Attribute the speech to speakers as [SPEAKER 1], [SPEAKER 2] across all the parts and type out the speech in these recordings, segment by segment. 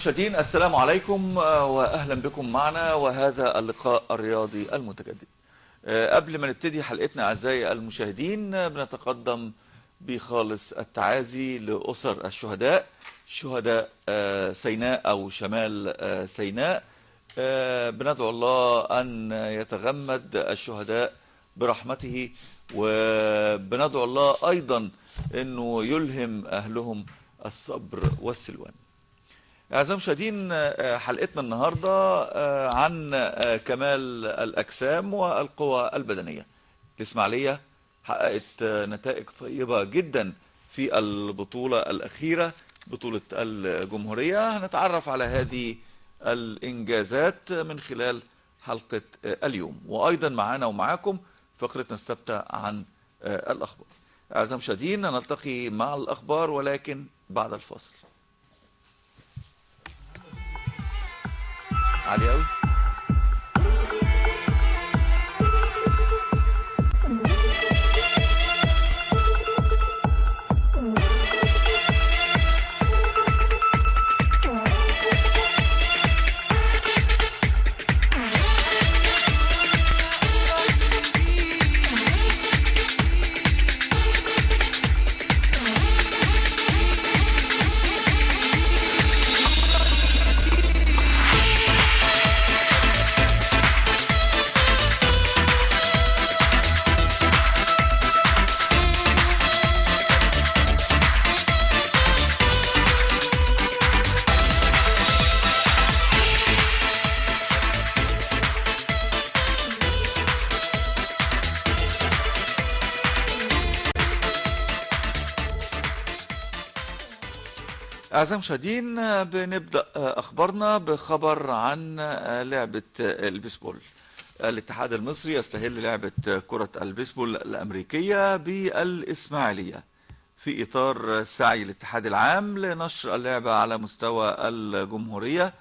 [SPEAKER 1] مشاهدين السلام عليكم واهلا بكم معنا وهذا اللقاء الرياضي المتجدد. قبل ما نبتدي حلقتنا اعزائي المشاهدين بنتقدم بخالص التعازي لاسر الشهداء، شهداء سيناء او شمال سيناء. بندعو الله ان يتغمد الشهداء برحمته، وبندعو الله ايضا انه يلهم اهلهم الصبر والسلوان. أعزائي المشاهدين، حلقتنا النهاردة عن كمال الأجسام والقوى البدنية. الإسماعيلية حققت نتائج طيبة جدا في البطولة الأخيرة، بطولة الجمهورية. هنتعرف على هذه الإنجازات من خلال حلقة اليوم، وأيضا معنا ومعاكم فقرتنا الثابتة عن الأخبار. أعزائي المشاهدين، نلتقي مع الأخبار ولكن بعد الفاصل. عالي قوي. أعزائي المشاهدين، بنبدأ أخبارنا بخبر عن لعبة البيسبول. الاتحاد المصري يستهل لعبة كرة البيسبول الأمريكية بالإسماعيلية في إطار سعي الاتحاد العام لنشر اللعبة على مستوى الجمهورية.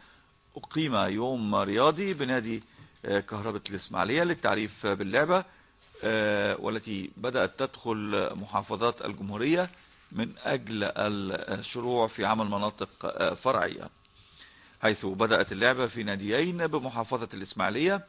[SPEAKER 1] أقيم يوم رياضي بنادي كهرباء الإسماعيلية للتعريف باللعبة، والتي بدأت تدخل محافظات الجمهورية من أجل الشروع في عمل مناطق فرعية، حيث بدأت اللعبة في ناديين بمحافظة الإسماعيلية.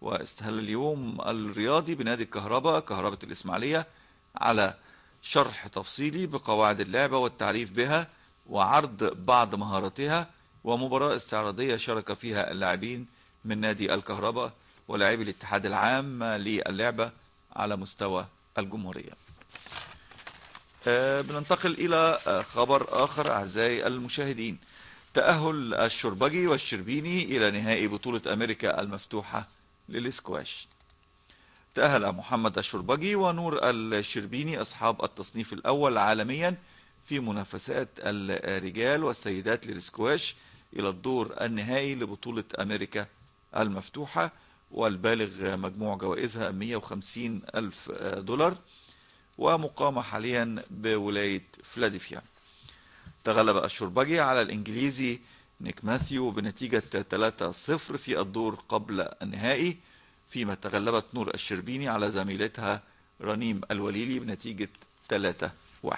[SPEAKER 1] واستهل اليوم الرياضي بنادي كهرباء الإسماعيلية على شرح تفصيلي بقواعد اللعبة والتعريف بها وعرض بعض مهاراتها، ومباراة استعراضية شارك فيها اللاعبين من نادي الكهرباء ولاعبي الاتحاد العام للعبة على مستوى الجمهورية. بننتقل إلى خبر آخر أعزائي المشاهدين. تأهل الشربجي والشربيني إلى نهائي بطولة أمريكا المفتوحة للإسكواش. تأهل محمد الشربجي ونور الشربيني أصحاب التصنيف الأول عالميا في منافسات الرجال والسيدات للإسكواش إلى الدور النهائي لبطولة أمريكا المفتوحة، والبالغ مجموع جوائزها 150 ألف دولار، ومقامة حاليا بولاية فيلادلفيا. تغلب الشربجي على الإنجليزي نيك ماثيو بنتيجة 3-0 في الدور قبل النهائي، فيما تغلبت نور الشربيني على زميلتها رنيم الوليلي بنتيجة 3-1.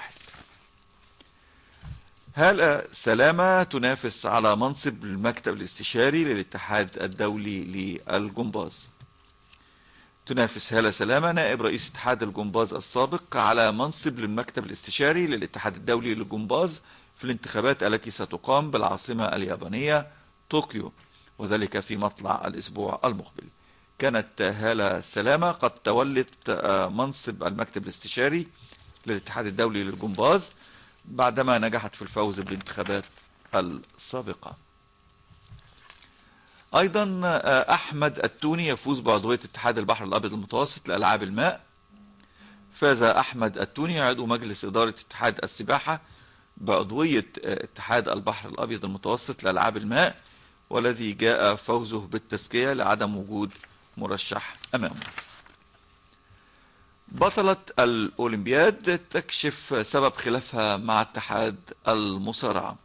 [SPEAKER 1] هالة سلامة تنافس على منصب المكتب الاستشاري للاتحاد الدولي للجمباز. تنافس هالة سلامة نائب رئيس اتحاد الجمباز السابق على منصب للمكتب الاستشاري للاتحاد الدولي للجمباز في الانتخابات التي ستقام بالعاصمة اليابانية طوكيو، وذلك في مطلع الأسبوع المقبل. كانت هالة سلامة قد تولت منصب المكتب الاستشاري للاتحاد الدولي للجمباز بعدما نجحت في الفوز بالانتخابات السابقة. أيضا أحمد التوني يفوز بعضوية اتحاد البحر الأبيض المتوسط لألعاب الماء. فاز أحمد التوني عضو مجلس إدارة اتحاد السباحة بعضوية اتحاد البحر الأبيض المتوسط لألعاب الماء، والذي جاء فوزه بالتزكية لعدم وجود مرشح أمامه. بطلة الأولمبياد تكشف سبب خلافها مع اتحاد المصارعة.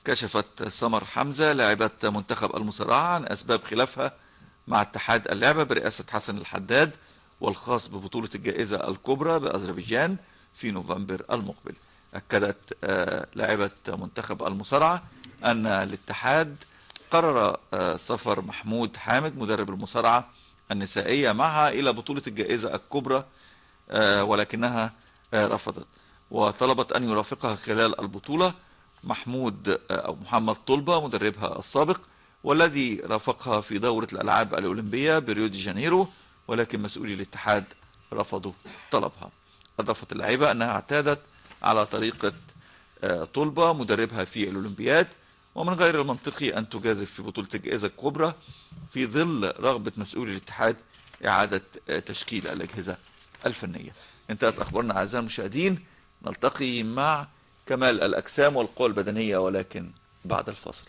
[SPEAKER 1] كشفت سمر حمزة لاعبة منتخب المصارعة عن أسباب خلافها مع اتحاد اللعبة برئاسة حسن الحداد والخاص ببطولة الجائزة الكبرى بأذربيجان في نوفمبر المقبل. أكدت لاعبة منتخب المصارعة أن الاتحاد قرر سفر محمود حامد مدرب المصارعة النسائية معها إلى بطولة الجائزة الكبرى، ولكنها رفضت، وطلبت أن يرافقها خلال البطولة محمود أو محمد طلبة مدربها السابق، والذي رافقها في دورة الألعاب الأولمبية بريو دي جانيرو، ولكن مسؤولي الاتحاد رفضوا طلبها. أضافت اللاعبة أنها اعتادت على طريقة طلبة مدربها في الأولمبياد، ومن غير المنطقي أن تجازف في بطولة الجائزة الكبرى في ظل رغبة مسؤولي الاتحاد إعادة تشكيل الأجهزة الفنية. انتهت أخبارنا أعزائي المشاهدين، نلتقي مع كمال الأجسام والقوى البدنية ولكن بعد الفاصل.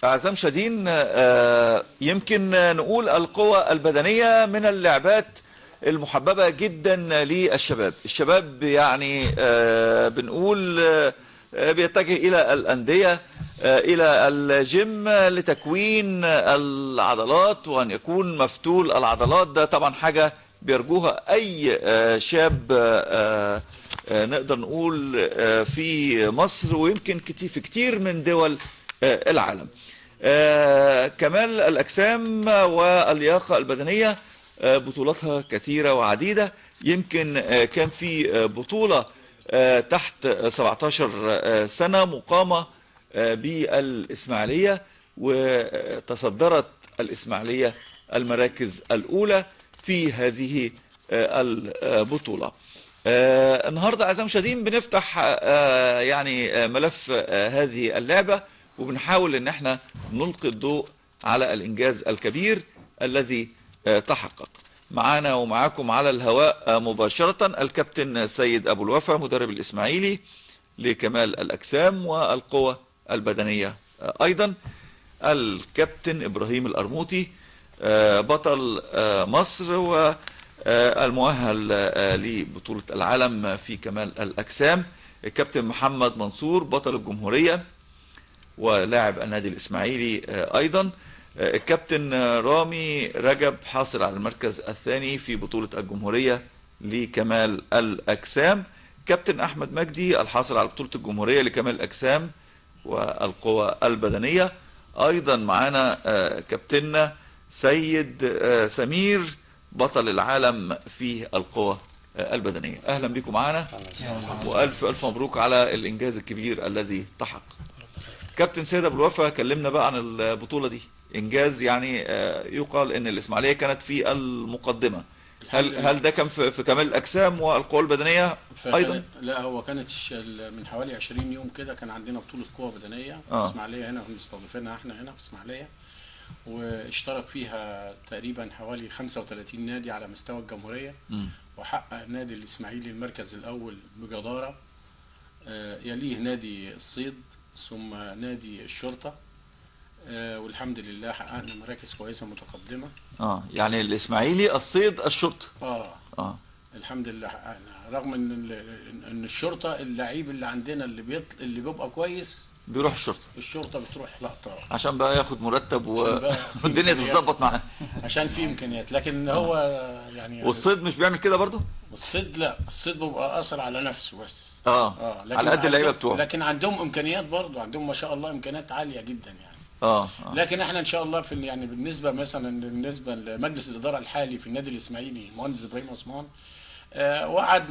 [SPEAKER 1] أعزائي المشاهدين، يمكن نقول القوى البدنية من اللعبات المحببة جدا للشباب. الشباب يعني بنقول بيتجه إلى الأندية، إلى الجيم لتكوين العضلات وأن يكون مفتول العضلات. ده طبعا حاجة بيرجوها أي شاب نقدر نقول في مصر ويمكن في كتير من دول العالم. كمال الأجسام واللياقة البدنية بطولاتها كثيرة وعديدة. يمكن كان في بطولة تحت 17 سنة مقامة بالإسماعيلية، وتصدرت الإسماعيلية المراكز الأولى في هذه البطولة. النهاردة أعزائي المشاهدين بنفتح يعني ملف هذه اللعبة، وبنحاول ان احنا نلقي الضوء على الانجاز الكبير الذي تحقق. معانا ومعاكم على الهواء مباشرة الكابتن سيد ابو الوفا مدرب الاسماعيلي لكمال الاجسام والقوى البدنية، ايضا الكابتن ابراهيم الارموطي بطل مصر والمؤهل لبطولة العالم في كمال الاجسام، الكابتن محمد منصور بطل الجمهورية ولاعب النادي الإسماعيلي، أيضا الكابتن رامي رجب حاصل على المركز الثاني في بطولة الجمهورية لكمال الأجسام، كابتن أحمد مجدي الحاصل على بطولة الجمهورية لكمال الأجسام والقوى البدنية. أيضا معنا كابتننا سيد سمير بطل العالم في القوى البدنية. أهلا بكم معنا وألف ألف مبروك على الإنجاز الكبير الذي تحقق. كابتن سيد ابو الوفا، كلمنا بقى عن البطولة دي. انجاز يعني يقال ان الاسماعيلية كانت في المقدمة. هل ده كان في كمال الاجسام والقوى البدنية ايضا؟
[SPEAKER 2] لا، هو كانت من حوالي 20 يوم كده كان عندنا بطولة قوى بدنية في الاسماعيلية هنا، مستضيفينها احنا هنا في الاسماعيلية، واشترك فيها تقريبا حوالي 35 نادي على مستوى الجمهورية. وحقق النادي الاسماعيلي المركز الاول بجدارة، يليه نادي الصيد ثم نادي الشرطة، والحمد لله حققنا مراكز كويسة متقدمة.
[SPEAKER 1] يعني الإسماعيلي الصيد الشرطة.
[SPEAKER 2] الحمد لله حققنا، رغم ان الشرطة اللعيب اللي عندنا اللي بيبقى كويس
[SPEAKER 1] بيروح الشرطة
[SPEAKER 2] بتروح لقطة
[SPEAKER 1] عشان بقى ياخد مرتب والدنيا تتظبط معاه
[SPEAKER 2] عشان في امكانيات، لكن هو يعني
[SPEAKER 1] والصيد مش بيعمل كده برضو.
[SPEAKER 2] والصيد لا، الصيد بيبقى اثر على نفسه بس
[SPEAKER 1] على قد اللعيبه بتوعه،
[SPEAKER 2] لكن عندهم امكانيات برضو، عندهم ما شاء الله امكانيات عاليه جدا يعني. لكن احنا ان شاء الله في يعني بالنسبه لمجلس الاداره الحالي في النادي الاسماعيلي المهندس ابراهيم عثمان،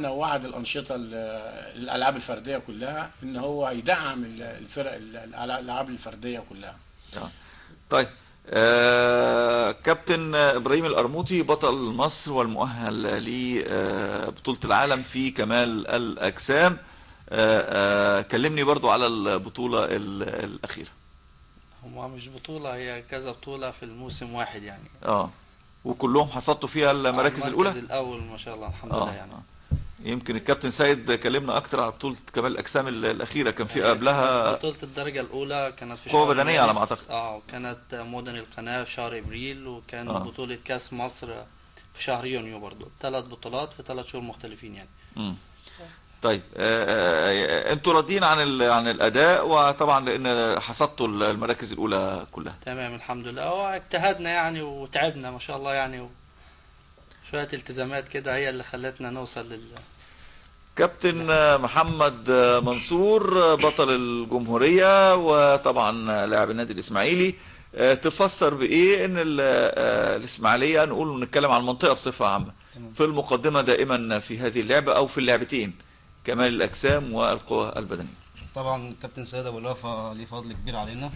[SPEAKER 2] وعد الانشطه الالعاب الفرديه كلها ان هو يدعم الفرق الالعاب الفرديه كلها.
[SPEAKER 1] طيب كابتن ابراهيم الارموطي بطل مصر والمؤهل لبطولة العالم في كمال الاجسام، كلمني برضو على البطولة الاخيرة.
[SPEAKER 3] هما مش بطولة، هي كذا بطولة في الموسم واحد يعني.
[SPEAKER 1] اه، وكلهم حصدتوا فيها المراكز الاولى؟
[SPEAKER 3] المركز الأول ما شاء الله الحمد
[SPEAKER 1] اه
[SPEAKER 3] لله يعني.
[SPEAKER 1] يمكن الكابتن سيد كلمنا اكتر على بطولة كمال الاجسام الاخيرة، كان في قبلها
[SPEAKER 3] بطولة الدرجة الأولى كانت في
[SPEAKER 1] قوة
[SPEAKER 3] شهر
[SPEAKER 1] بدنية على ما
[SPEAKER 3] مارس.
[SPEAKER 1] اعتقد.
[SPEAKER 3] كانت مدن القناة في شهر إبريل، وكان
[SPEAKER 1] اه
[SPEAKER 3] بطولة كأس مصر في شهر يونيو برضو. 3 بطولات في 3 شهور مختلفين يعني.
[SPEAKER 1] امم طيب، انتوا راضيين عن عن الاداء، وطبعا لان حصدتوا المراكز الاولى كلها.
[SPEAKER 3] تمام الحمد لله. اجتهدنا يعني وتعبنا ما شاء الله يعني، وشوية التزامات كده هي اللي خلتنا نوصل
[SPEAKER 1] كابتن محمد منصور، بطل الجمهورية وطبعا لاعب النادي الإسماعيلي، تفسر بإيه إن الإسماعيلية، نقول نتكلم عن المنطقة بصفة عامة،
[SPEAKER 4] تمام.
[SPEAKER 1] في المقدمة دائما في هذه اللعبة أو في اللعبتين، كمال الأجسام والقوة البدنية؟
[SPEAKER 4] طبعا كابتن سيد ابو الوفا ليه فضل كبير علينا.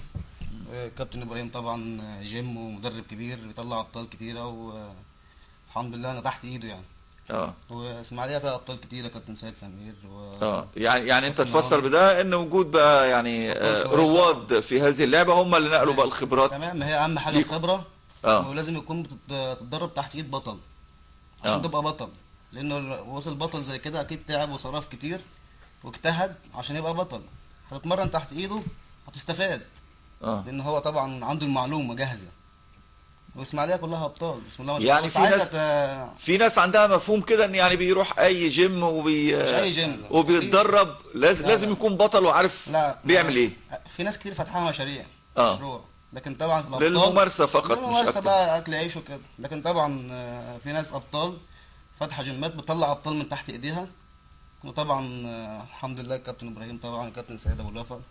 [SPEAKER 4] كابتن ابراهيم طبعا جيم ومدرب كبير بيطلع ابطال كتيره، والحمد لله انا تحت ايده يعني.
[SPEAKER 1] اه
[SPEAKER 4] واسماعيليه فيها ابطال كتيره، كابتن سيد سمير
[SPEAKER 1] يعني انت
[SPEAKER 4] كابتن
[SPEAKER 1] تفسر
[SPEAKER 4] رامي.
[SPEAKER 1] بده ان وجود بقى يعني
[SPEAKER 4] أبطال كويسة.
[SPEAKER 1] رواد في هذه اللعبة هم اللي نقلوا بقى الخبرات.
[SPEAKER 4] تمام، ما هي اهم حاجه
[SPEAKER 1] ليكم.
[SPEAKER 4] الخبره.
[SPEAKER 1] اه
[SPEAKER 4] ولازم يكون بتتدرب تحت ايد بطل عشان
[SPEAKER 1] اه
[SPEAKER 4] تبقى بطل، لانه وصل بطل زي كده اكيد تعب وصرف كتير واجتهد عشان يبقى بطل. هتتمرن تحت ايده هتستفاد،
[SPEAKER 1] اه
[SPEAKER 4] لان هو طبعا عنده المعلومه جاهزه. واسماعيليه كلها ابطال بسم الله ما شاء الله.
[SPEAKER 1] يعني
[SPEAKER 4] بس
[SPEAKER 1] في
[SPEAKER 4] عايزه
[SPEAKER 1] ناس في ناس عندها مفهوم كده ان يعني بيروح اي جيم
[SPEAKER 4] مش اي جيم
[SPEAKER 1] وبيتدرب لازم
[SPEAKER 4] لا،
[SPEAKER 1] لازم
[SPEAKER 4] لا.
[SPEAKER 1] يكون بطل وعارف
[SPEAKER 4] لا،
[SPEAKER 1] بيعمل ايه.
[SPEAKER 4] في ناس كتير فاتحه مشاريع،
[SPEAKER 1] اه
[SPEAKER 4] مشروع. لكن طبعا الابطال
[SPEAKER 1] للممارسة فقط مش
[SPEAKER 4] للممارسه
[SPEAKER 1] اكتر.
[SPEAKER 4] بقى، اكل عيش وكده. لكن طبعا في ناس ابطال فاتحه جيمات بتطلع ابطال من تحت ايديها. وطبعا الحمد لله الكابتن ابراهيم طبعا الكابتن سيد ابو الوفا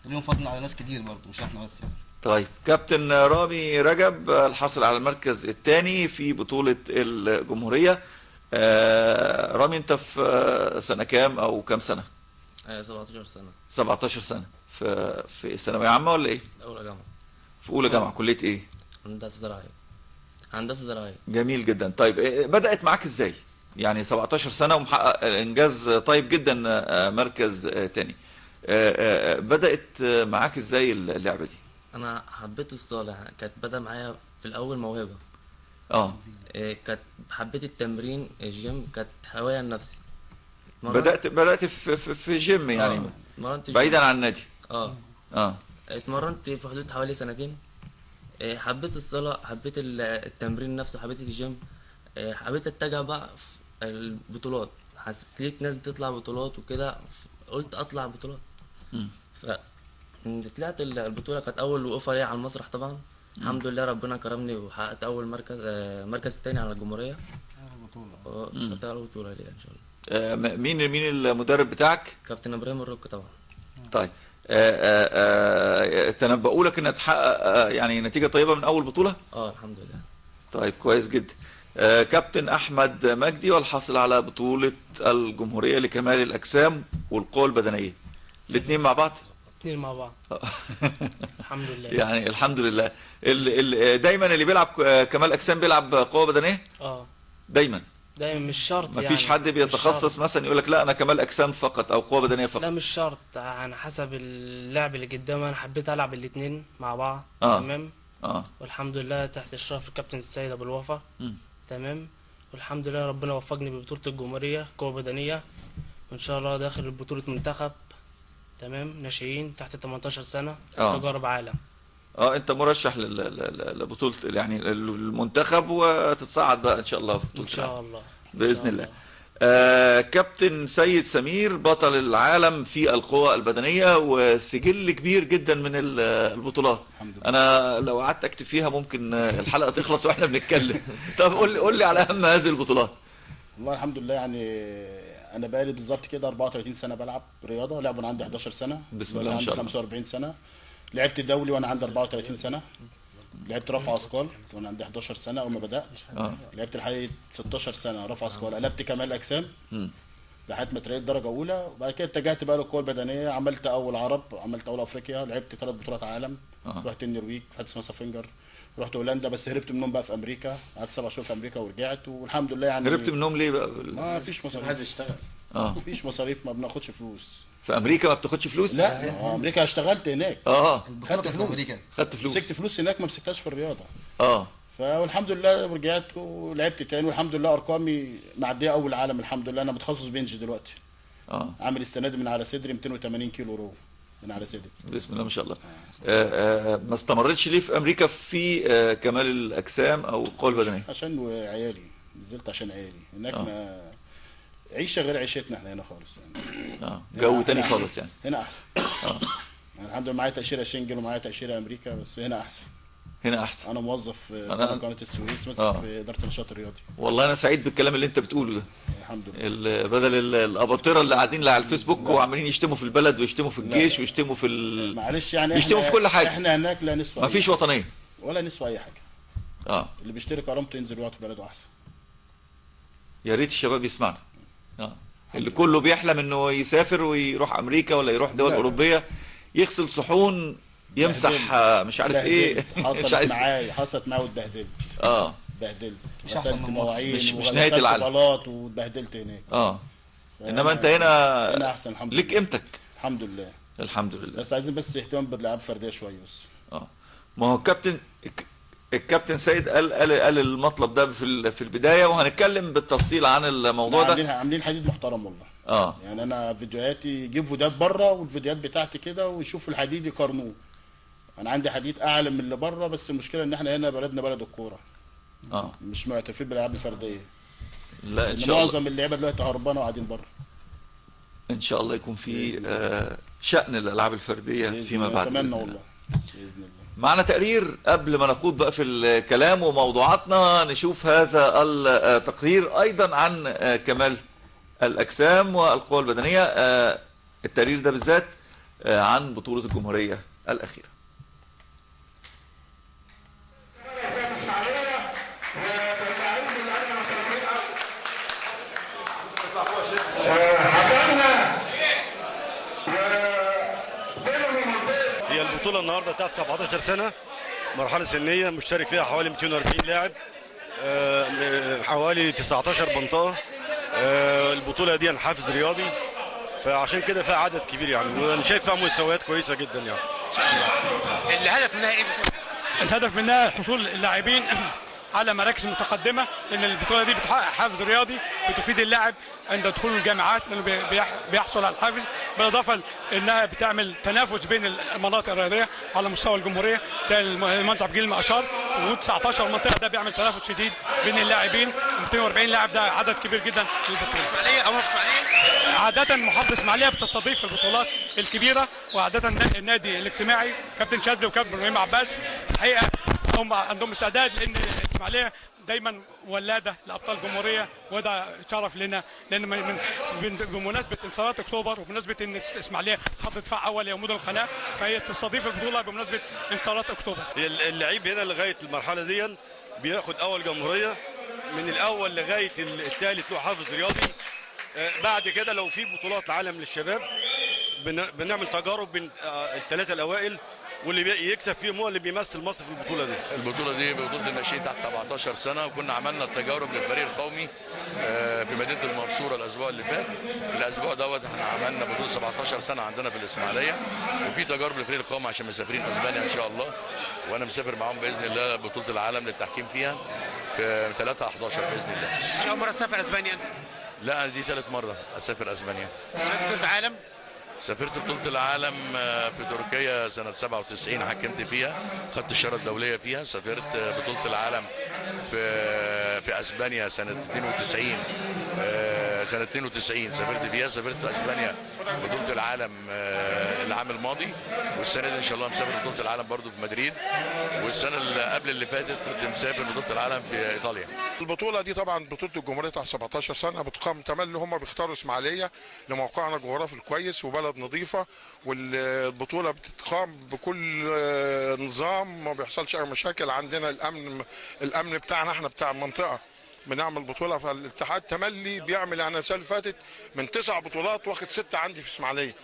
[SPEAKER 4] ليهم فضل على ناس كتير برضه، مش احنا بس يعني.
[SPEAKER 1] طيب، كابتن رامي رجب الحاصل على المركز الثاني في بطولة الجمهورية. رامي، انت في سنة كام او كام سنة؟
[SPEAKER 5] 17 سنة.
[SPEAKER 1] 17 سنة. في ثانوية عامة ولا ايه؟
[SPEAKER 5] أولى جامعة.
[SPEAKER 1] في اولى جامعة، كلية ايه؟
[SPEAKER 5] هندسة زراعية. هندسة زراعية.
[SPEAKER 1] جميل جدا. طيب، بدأت معاك ازاي؟ يعني 17 سنة ومحقق انجاز طيب جدا، مركز تاني. بدأت معاك ازاي اللعبة دي؟
[SPEAKER 5] أنا حبيت الصالة، كانت بدأ معايا في الأول موهبة.
[SPEAKER 1] اه
[SPEAKER 5] كانت حبيت التمرين، الجيم كانت هواية لنفسي.
[SPEAKER 1] بدأت في جيم يعني،
[SPEAKER 5] اتمرنت
[SPEAKER 1] بعيدا
[SPEAKER 5] جيم.
[SPEAKER 1] عن النادي.
[SPEAKER 5] اه
[SPEAKER 1] اه
[SPEAKER 5] اتمرنت في حدود حوالي سنتين. حبيت الصلاة، حبيت التمرين نفسه، حبيت الجيم. حبيت اتجه بقى في البطولات، حسيت ناس بتطلع بطولات وكده، قلت اطلع بطولات.
[SPEAKER 1] مم.
[SPEAKER 5] ف طلعت البطولة، كانت أول وقفة ليا على المسرح طبعا. الحمد لله ربنا كرمني وحققت أول مركز، مركز التاني على الجمهورية.
[SPEAKER 4] البطوله
[SPEAKER 5] خدت أول بطولة ليا إن شاء الله.
[SPEAKER 1] مين المدرب بتاعك؟
[SPEAKER 5] كابتن إبراهيم الرك طبعا.
[SPEAKER 1] طيب، تنبؤوا لك انها تحقق يعني نتيجة طيبة من اول بطولة؟
[SPEAKER 5] الحمد لله.
[SPEAKER 1] طيب كويس جدا. كابتن احمد مجدي، والحاصل على بطولة الجمهورية لكمال الاجسام والقوة البدنية، الاثنين مع بعض؟
[SPEAKER 6] اتنين مع بعض. الحمد لله.
[SPEAKER 1] يعني الحمد لله. دايما اللي بيلعب كمال اجسام بيلعب قوة بدنية دايما.
[SPEAKER 6] دايما مش شرط يعني.
[SPEAKER 1] مفيش حد بيتخصص مثلا يقول لك لا انا كمال اجسام فقط او قوة بدنية فقط؟
[SPEAKER 6] لا مش شرط، على حسب اللعب اللي قدامي. انا حبيت العب الاتنين مع بعض.
[SPEAKER 1] آه.
[SPEAKER 6] تمام.
[SPEAKER 1] اه
[SPEAKER 6] والحمد لله تحت اشراف الكابتن السيد ابو الوفا.
[SPEAKER 1] مم.
[SPEAKER 6] تمام. والحمد لله ربنا وفقني ببطولة الجمهورية قوة بدنية، وان شاء الله داخل بطولة منتخب. تمام. ناشئين تحت 18 سنة. تجارب عالم.
[SPEAKER 1] انت مرشح لبطولة يعني المنتخب، وتتصعد بقى ان شاء الله في بطولة
[SPEAKER 6] ان شاء الله
[SPEAKER 1] بإذن الله. كابتن سيد سمير، بطل العالم في القوى البدنية وسجل كبير جدا من البطولات. انا لو قعدت اكتب فيها ممكن الحلقة تخلص واحنا بنتكلم. طب قول لي على اهم هذه البطولات.
[SPEAKER 7] والله الحمد لله يعني انا بقالي بالظبط كده 34 سنه بلعب رياضه. لعب وانا عندي 11 سنه،
[SPEAKER 1] بسم الله ما شاء الله.
[SPEAKER 7] عندي 45 سنه. لعبت دولي وانا عندي 34 سنه. لعبت رفع اثقال وانا عندي 11 سنه اول ما بدات. لعبت لحد 16 سنه رفع اثقال. قلبت كمال اجسام لحد ما ترقيت درجه اولى، وبعد كده اتجهت بقى للقوه البدنيه. عملت اول عرب، عملت اول افريقيا، لعبت 3 بطولات عالم. رحت النرويج في حاجه اسمها سافنجر، رحت هولندا، بس هربت منهم بقى في امريكا. قعدت 7 شهور في امريكا ورجعت والحمد لله يعني.
[SPEAKER 1] هربت منهم ليه بقى؟
[SPEAKER 7] ما فيش مصاريف.
[SPEAKER 2] عايز يشتغل.
[SPEAKER 7] مفيش مصاريف، ما بناخدش فلوس.
[SPEAKER 1] في امريكا ما بتاخدش فلوس؟
[SPEAKER 7] لا، امريكا اشتغلت هناك. خدت فلوس. مسكت فلوس هناك، ما مسكتهاش في الرياضه. فالحمد لله رجعت ولعبت تاني، والحمد لله ارقامي معديه اول عالم الحمد لله. انا متخصص بنج دلوقتي. عامل السنه دي من على صدري 280 كيلو رو من على صدري.
[SPEAKER 1] بسم الله ما شاء الله. ما استمرتش ليه في امريكا في كمال الاجسام او القوه البدنيه؟
[SPEAKER 7] عشان عيالي، نزلت عشان عيالي هناك. ما عيشه غير عيشتنا احنا هنا خالص يعني.
[SPEAKER 1] جو تاني خالص يعني.
[SPEAKER 7] هنا احسن. يعني الحمد لله معايا تاشيره شنجن ومعايا تاشيره امريكا، بس هنا احسن.
[SPEAKER 1] هنا احسن.
[SPEAKER 7] انا موظف في قناه السويس، ماسك في اداره النشاط الرياضي.
[SPEAKER 1] والله انا سعيد بالكلام اللي انت بتقوله ده.
[SPEAKER 7] الحمد لله.
[SPEAKER 1] بدل الاباطره اللي قاعدين على الفيسبوك وعمالين يشتموا في البلد ويشتموا في الجيش ويشتموا في
[SPEAKER 7] معلش يعني
[SPEAKER 1] يشتموا في كل حاجه.
[SPEAKER 7] احنا هناك لا نسوى،
[SPEAKER 1] مفيش وطنيه
[SPEAKER 7] ولا نسوى اي حاجه. اللي بيشتري كرامته ينزل يقعد في بلده احسن.
[SPEAKER 1] يا ريت الشباب يسمعنا. اللي كله بيحلم انه يسافر ويروح امريكا ولا يروح دول اوروبيه، يغسل صحون، يمسح مش عارف ايه.
[SPEAKER 7] حصلت معايا واتبهدلت. اتبهدلت. غسلت مواعين
[SPEAKER 1] مش نهايه العالم.
[SPEAKER 7] بلاط واتبهدلت هناك.
[SPEAKER 1] انما انت هنا
[SPEAKER 7] احسن الحمد لله.
[SPEAKER 1] ليك قيمتك.
[SPEAKER 7] الحمد لله.
[SPEAKER 1] الحمد لله.
[SPEAKER 7] بس عايزين اهتمام بالالعاب الفرديه شويه بس.
[SPEAKER 1] ما هو الكابتن سيد قال المطلب ده في البدايه، وهنتكلم بالتفصيل عن الموضوع ده.
[SPEAKER 7] عاملين حديد محترم والله. يعني انا فيديوهاتي يجيب فيديوهات بره والفيديوهات بتاعتي كده ويشوفوا الحديد يقارنوه. انا عندي حديد اعلى من اللي بره، بس المشكله ان احنا هنا بلدنا بلد الكوره. مش معترفين بالالعاب الفرديه.
[SPEAKER 1] لا ان شاء الله.
[SPEAKER 7] معظم اللعيبه دلوقتي هربانه وقاعدين بره.
[SPEAKER 1] ان شاء الله يكون في شأن الالعاب الفرديه فيما بعد.
[SPEAKER 7] اتمنى والله باذن الله.
[SPEAKER 1] معنا تقرير قبل ما نخوض بقى في الكلام وموضوعاتنا. نشوف هذا التقرير ايضا عن كمال الاجسام والقوى البدنيه. التقرير ده بالذات عن بطوله الجمهوريه الاخيره.
[SPEAKER 8] هي البطوله النهارده بتاعت 17 سنه، مرحله سنيه مشترك فيها حوالي 240 لاعب، حوالي 19 منطقه. البطوله دي حافز رياضي، فعشان كده فيها عدد كبير يعني، وانا شايف فيها مستويات كويسه جدا يعني.
[SPEAKER 9] ان شاء الله. الهدف منها ايه؟
[SPEAKER 10] الهدف منها حصول اللاعبين على مراكز متقدمه، لان البطوله دي بتحقق حافز رياضي بتفيد اللاعب عند دخوله الجامعات، لانه بيحصل على الحافز، بالاضافه انها بتعمل تنافس بين المناطق الرياضيه على مستوى الجمهوريه زي المهندس عبد الجليل ما اشار، وجود 19 منطقه ده بيعمل تنافس شديد بين اللاعبين. 240 لاعب ده عدد كبير جدا للبطوله.
[SPEAKER 9] اسماعيليه او اسماعيليه
[SPEAKER 10] عاده محافظه اسماعيليه بتستضيف البطولات الكبيره، وعاده النادي الاجتماعي كابتن شاذلي وكابتن ابراهيم عباس الحقيقه هم عندهم استعداد، لان الاسماعيليه دايما ولاده لابطال جمهوريه، وده شرف لنا، لان بمناسبه انتصارات اكتوبر وبمناسبه ان الاسماعيليه خط دفاع اول يا مدن القناه، فهي تستضيف البطوله بمناسبه انتصارات اكتوبر.
[SPEAKER 8] اللعيب هنا لغايه المرحله دي بياخد اول جمهوريه، من الاول لغايه الثالث له حافز رياضي. بعد كده لو في بطولات العالم للشباب بنعمل تجارب بين الثلاثه الاوائل، واللي يكسب فيهم هو اللي بيمثل مصر في البطوله دي.
[SPEAKER 11] البطوله دي بطوله الناشئين تحت 17 سنه، وكنا عملنا التجارب للفريق القومي في مدينه المنصوره الاسبوع اللي فات. الاسبوع دوت احنا عملنا بطوله 17 سنه عندنا في الاسماعيليه، وفي تجارب للفريق القومي عشان مسافرين اسبانيا ان شاء الله، وانا مسافر معاهم باذن الله بطوله العالم للتحكيم فيها في 3/11 باذن الله.
[SPEAKER 9] مش اول مره تسافر اسبانيا انت؟
[SPEAKER 11] لا دي ثالث مره اسافر اسبانيا.
[SPEAKER 9] سافرت بطوله عالم؟
[SPEAKER 11] سافرت بطولة العالم في تركيا سنة 97 حكمت فيها، خدت الشارة الدولية فيها. سافرت بطولة العالم في اسبانيا سنة 92 سنة 92 سافرت فيها. سافرت اسبانيا بطولة العالم العام الماضي، والسنة دي ان شاء الله مسافر بطولة العالم برضو في مدريد، والسنة اللي قبل اللي فاتت كنت مسافر بطولة العالم في ايطاليا.
[SPEAKER 12] البطولة دي طبعا بطولة الجمهورية تحت 17 سنة بتقام تملي، هم بيختاروا اسماعيلية لموقعنا الجغرافي الكويس وبلد نظيفة، والبطولة بتتقام بكل نظام، ما بيحصلش اي مشاكل. عندنا الامن بتاعنا احنا بتاع المنطقة بنعمل بطولة، فالاتحاد تملي بيعمل يعني السنة اللي فاتت من 9 بطولات واخد 6 عندي في اسماعيلية.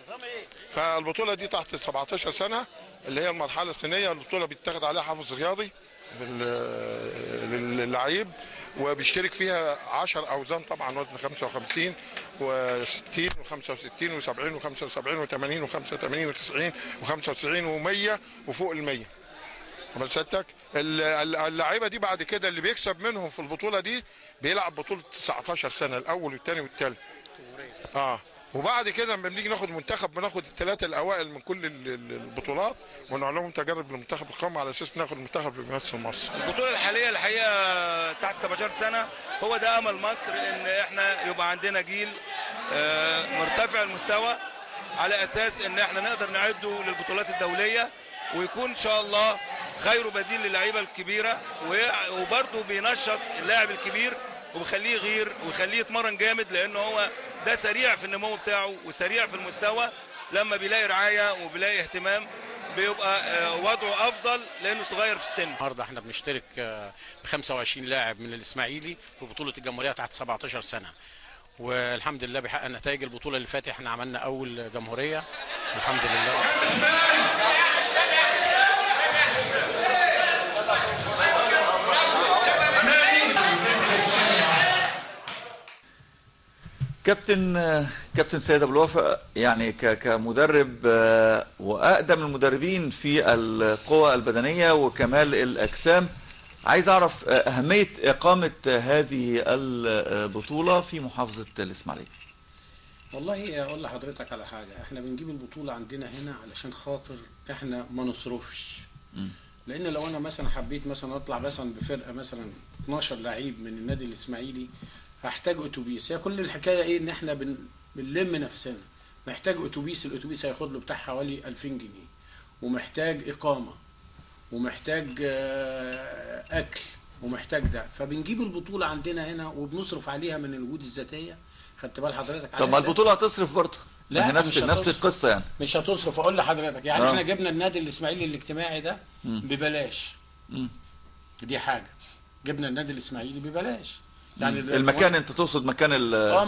[SPEAKER 12] فالبطولة دي تحت 17 سنة اللي هي المرحلة السنية، البطولة بيتاخد عليها حافز رياضي للعيب، وبيشترك فيها 10 اوزان طبعا، وزن 55 و60 و65 و70 و75 و80 و85 و90 و95 و100 وفوق ال100. عمل سيادتك اللعيبه دي بعد كده اللي بيكسب منهم في البطوله دي بيلعب بطوله 19 سنه، الاول والثاني والثالث. وبعد كده لما بنيجي ناخد منتخب بناخد الثلاثه الاوائل من كل البطولات ونعمل لهم تجارب للمنتخب القومي على اساس ناخد المنتخب اللي بيمثل مصر.
[SPEAKER 13] البطوله الحاليه الحقيقه تحت 17 سنه هو ده امل مصر، ان احنا يبقى عندنا جيل مرتفع المستوى على اساس ان احنا نقدر نعده للبطولات الدوليه، ويكون ان شاء الله خير بديل للعيبه الكبيره، وبرضه بينشط اللاعب الكبير وبيخليه يغير ويخليه يتمرن جامد، لان هو ده سريع في النمو بتاعه وسريع في المستوى. لما بيلاقي رعايه وبيلاقي اهتمام بيبقى وضعه افضل لانه صغير في السن.
[SPEAKER 2] النهارده احنا بنشترك ب 25 لاعب من الاسماعيلي في بطوله الجمهوريه تحت 17 سنه، والحمد لله بيحقق نتائج. البطوله اللي فاتت احنا عملنا اول جمهوريه الحمد لله.
[SPEAKER 1] كابتن سيد ابو الوفا، يعني كمدرب واقدم المدربين في القوى البدنيه وكمال الاجسام، عايز اعرف اهميه اقامه هذه البطوله في محافظه الاسماعيليه.
[SPEAKER 2] والله اقول لحضرتك على حاجه، احنا بنجيب البطوله عندنا هنا علشان خاطر احنا ما نصرفش. لان لو انا مثلا حبيت مثلا اطلع مثلا بفرقه مثلا 12 لعيب من النادي الاسماعيلي هحتاج اتوبيس. هي كل الحكايه ايه؟ ان احنا بنلم نفسنا. محتاج اتوبيس، الاتوبيس هياخد له بتاع حوالي 2000 جنيه، ومحتاج اقامه، ومحتاج اكل، ومحتاج ده. فبنجيب البطوله عندنا هنا وبنصرف عليها من الوجود الذاتيه. خدت بال حضرتك؟
[SPEAKER 1] طب ما البطوله هتصرف برضه؟
[SPEAKER 2] لا،
[SPEAKER 1] نفس القصه يعني.
[SPEAKER 2] مش هتصرف. اقول لحضرتك يعني احنا جبنا النادي الاسماعيلي الاجتماعي ده ببلاش. دي حاجه، جبنا النادي الاسماعيلي ببلاش. يعني
[SPEAKER 1] المكان، انت تقصد مكان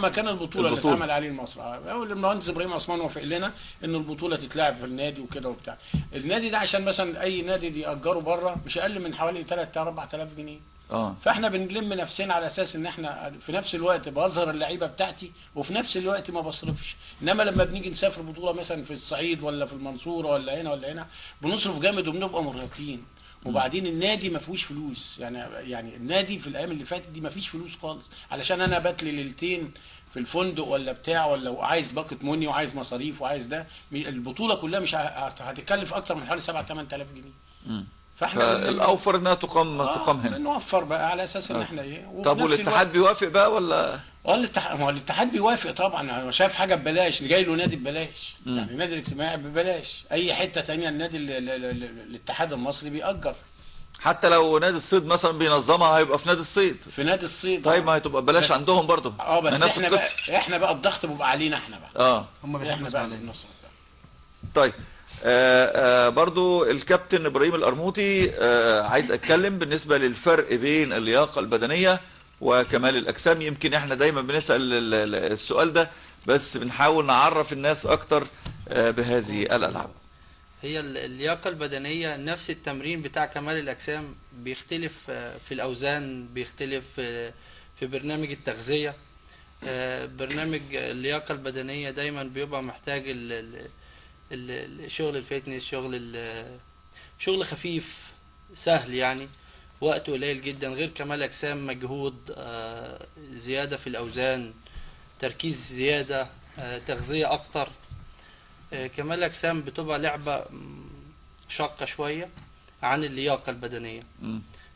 [SPEAKER 2] مكان البطوله اللي اتعمل عليه المسرح. المهندس ابراهيم عثمان وافق لنا ان البطوله تتلعب في النادي وكده وبتاع. النادي ده عشان مثلا اي نادي بيأجره بره مش اقل من حوالي 3000-4000 جنيه. فاحنا بنلم نفسنا على اساس ان احنا في نفس الوقت بظهر اللعيبه بتاعتي وفي نفس الوقت ما بصرفش. انما لما بنيجي نسافر بطوله مثلا في الصعيد ولا في المنصوره ولا هنا ولا هنا بنصرف جامد وبنبقى مرهقين. وبعدين النادي ما فيهوش فلوس، يعني النادي في الايام اللي فاتت دي ما فيش فلوس خالص، علشان انا باتلي ليلتين في الفندق ولا بتاع، ولا عايز باقه مني وعايز مصاريف وعايز ده. البطوله كلها مش هتكلف اكتر من حوالي 7-8000 جنيه. فاحنا
[SPEAKER 1] الاوفر انها تقام هنا.
[SPEAKER 2] نوفر بقى على اساس ان احنا ايه.
[SPEAKER 1] طب والاتحاد بيوافق بقى ولا؟
[SPEAKER 2] الاتحاد بيوافق طبعا. انا شايف حاجه ببلاش، جاي له نادي ببلاش. يعني النادي الاجتماعي ببلاش، اي حته ثانيه النادي الاتحاد المصري بيأجر.
[SPEAKER 1] حتى لو نادي الصيد مثلا بينظمها هيبقى في نادي الصيد.
[SPEAKER 2] في نادي الصيد.
[SPEAKER 1] طيب ما هتبقى ببلاش عندهم برضه.
[SPEAKER 2] بس احنا بقى الضغط بيبقى علينا احنا بقى.
[SPEAKER 4] هم
[SPEAKER 2] احنا بقى بنصرف.
[SPEAKER 1] طيب برضو الكابتن ابراهيم القرموطي، عايز اتكلم بالنسبه للفرق بين اللياقه البدنيه وكمال الاجسام. يمكن احنا دايما بنسال السؤال ده، بس بنحاول نعرف الناس اكتر بهذه الالعاب.
[SPEAKER 3] هي اللياقه البدنيه نفس التمرين بتاع كمال الاجسام، بيختلف في الاوزان، بيختلف في برنامج التغذيه. برنامج اللياقه البدنيه دايما بيبقى محتاج الشغل الفيتنس، شغل خفيف سهل، يعني وقت قليل جدا. غير كمال اجسام مجهود زياده في الاوزان، تركيز زياده، تغذيه اكتر. كمال اجسام بتبقى لعبه شاقه شويه عن اللياقه البدنيه.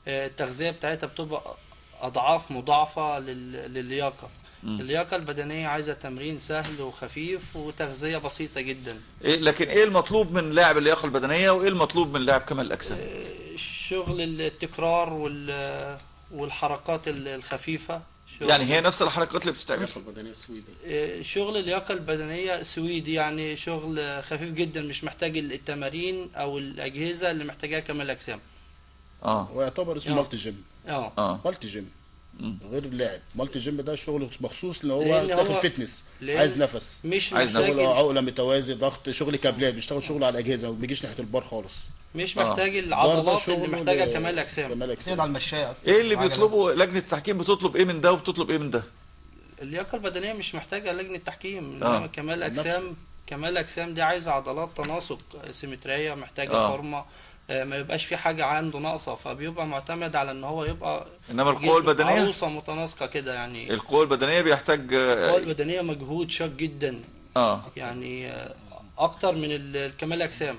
[SPEAKER 3] التغذيه بتاعتها بتبقى اضعاف مضاعفه للياقه. اللياقه البدنيه عايزه تمرين سهل وخفيف وتغذيه بسيطه جدا.
[SPEAKER 1] لكن ايه المطلوب من لاعب اللياقه البدنيه وايه المطلوب من لاعب كمال الاجسام؟
[SPEAKER 3] شغل التكرار والحركات الخفيفه.
[SPEAKER 1] يعني هي نفس الحركات اللي بتستعمل
[SPEAKER 3] شغل اللياقه البدنيه سويدي، يعني شغل خفيف جدا مش محتاج التمارين او الاجهزه اللي محتاجاها كمال الاجسام.
[SPEAKER 7] ويعتبر اسمه مالتي جيم. مالتي جيم غير اللاعب. مالتي جيم ده شغل مخصوص اللي هو داخل فتنس، عايز نفس،
[SPEAKER 3] مش
[SPEAKER 7] عايز شغل عقله متوازي، ضغط، شغل كابلات، بيشتغل شغل على الاجهزه وما بيجيش ناحيه البار خالص.
[SPEAKER 3] مش محتاج العضلات اللي محتاجه كمال اجسام.
[SPEAKER 4] على المشاية.
[SPEAKER 1] ايه اللي بيطلبوا لجنه التحكيم؟ بتطلب ايه من ده وبتطلب ايه من ده؟
[SPEAKER 3] اللياقه البدنيه مش محتاجه لجنه تحكيم، انما كمال اجسام دي عايزه عضلات، تناسق، سيمتريه، محتاجه فورمه، ما يبقاش في حاجه عنده ناقصه، فبيبقى معتمد على ان هو يبقى
[SPEAKER 1] انما القوه البدنيه
[SPEAKER 3] عروسه متناسقه كده يعني.
[SPEAKER 1] القوه البدنيه بيحتاج
[SPEAKER 3] القوه البدنيه مجهود شاق جدا يعني اكتر من الكمال اجسام.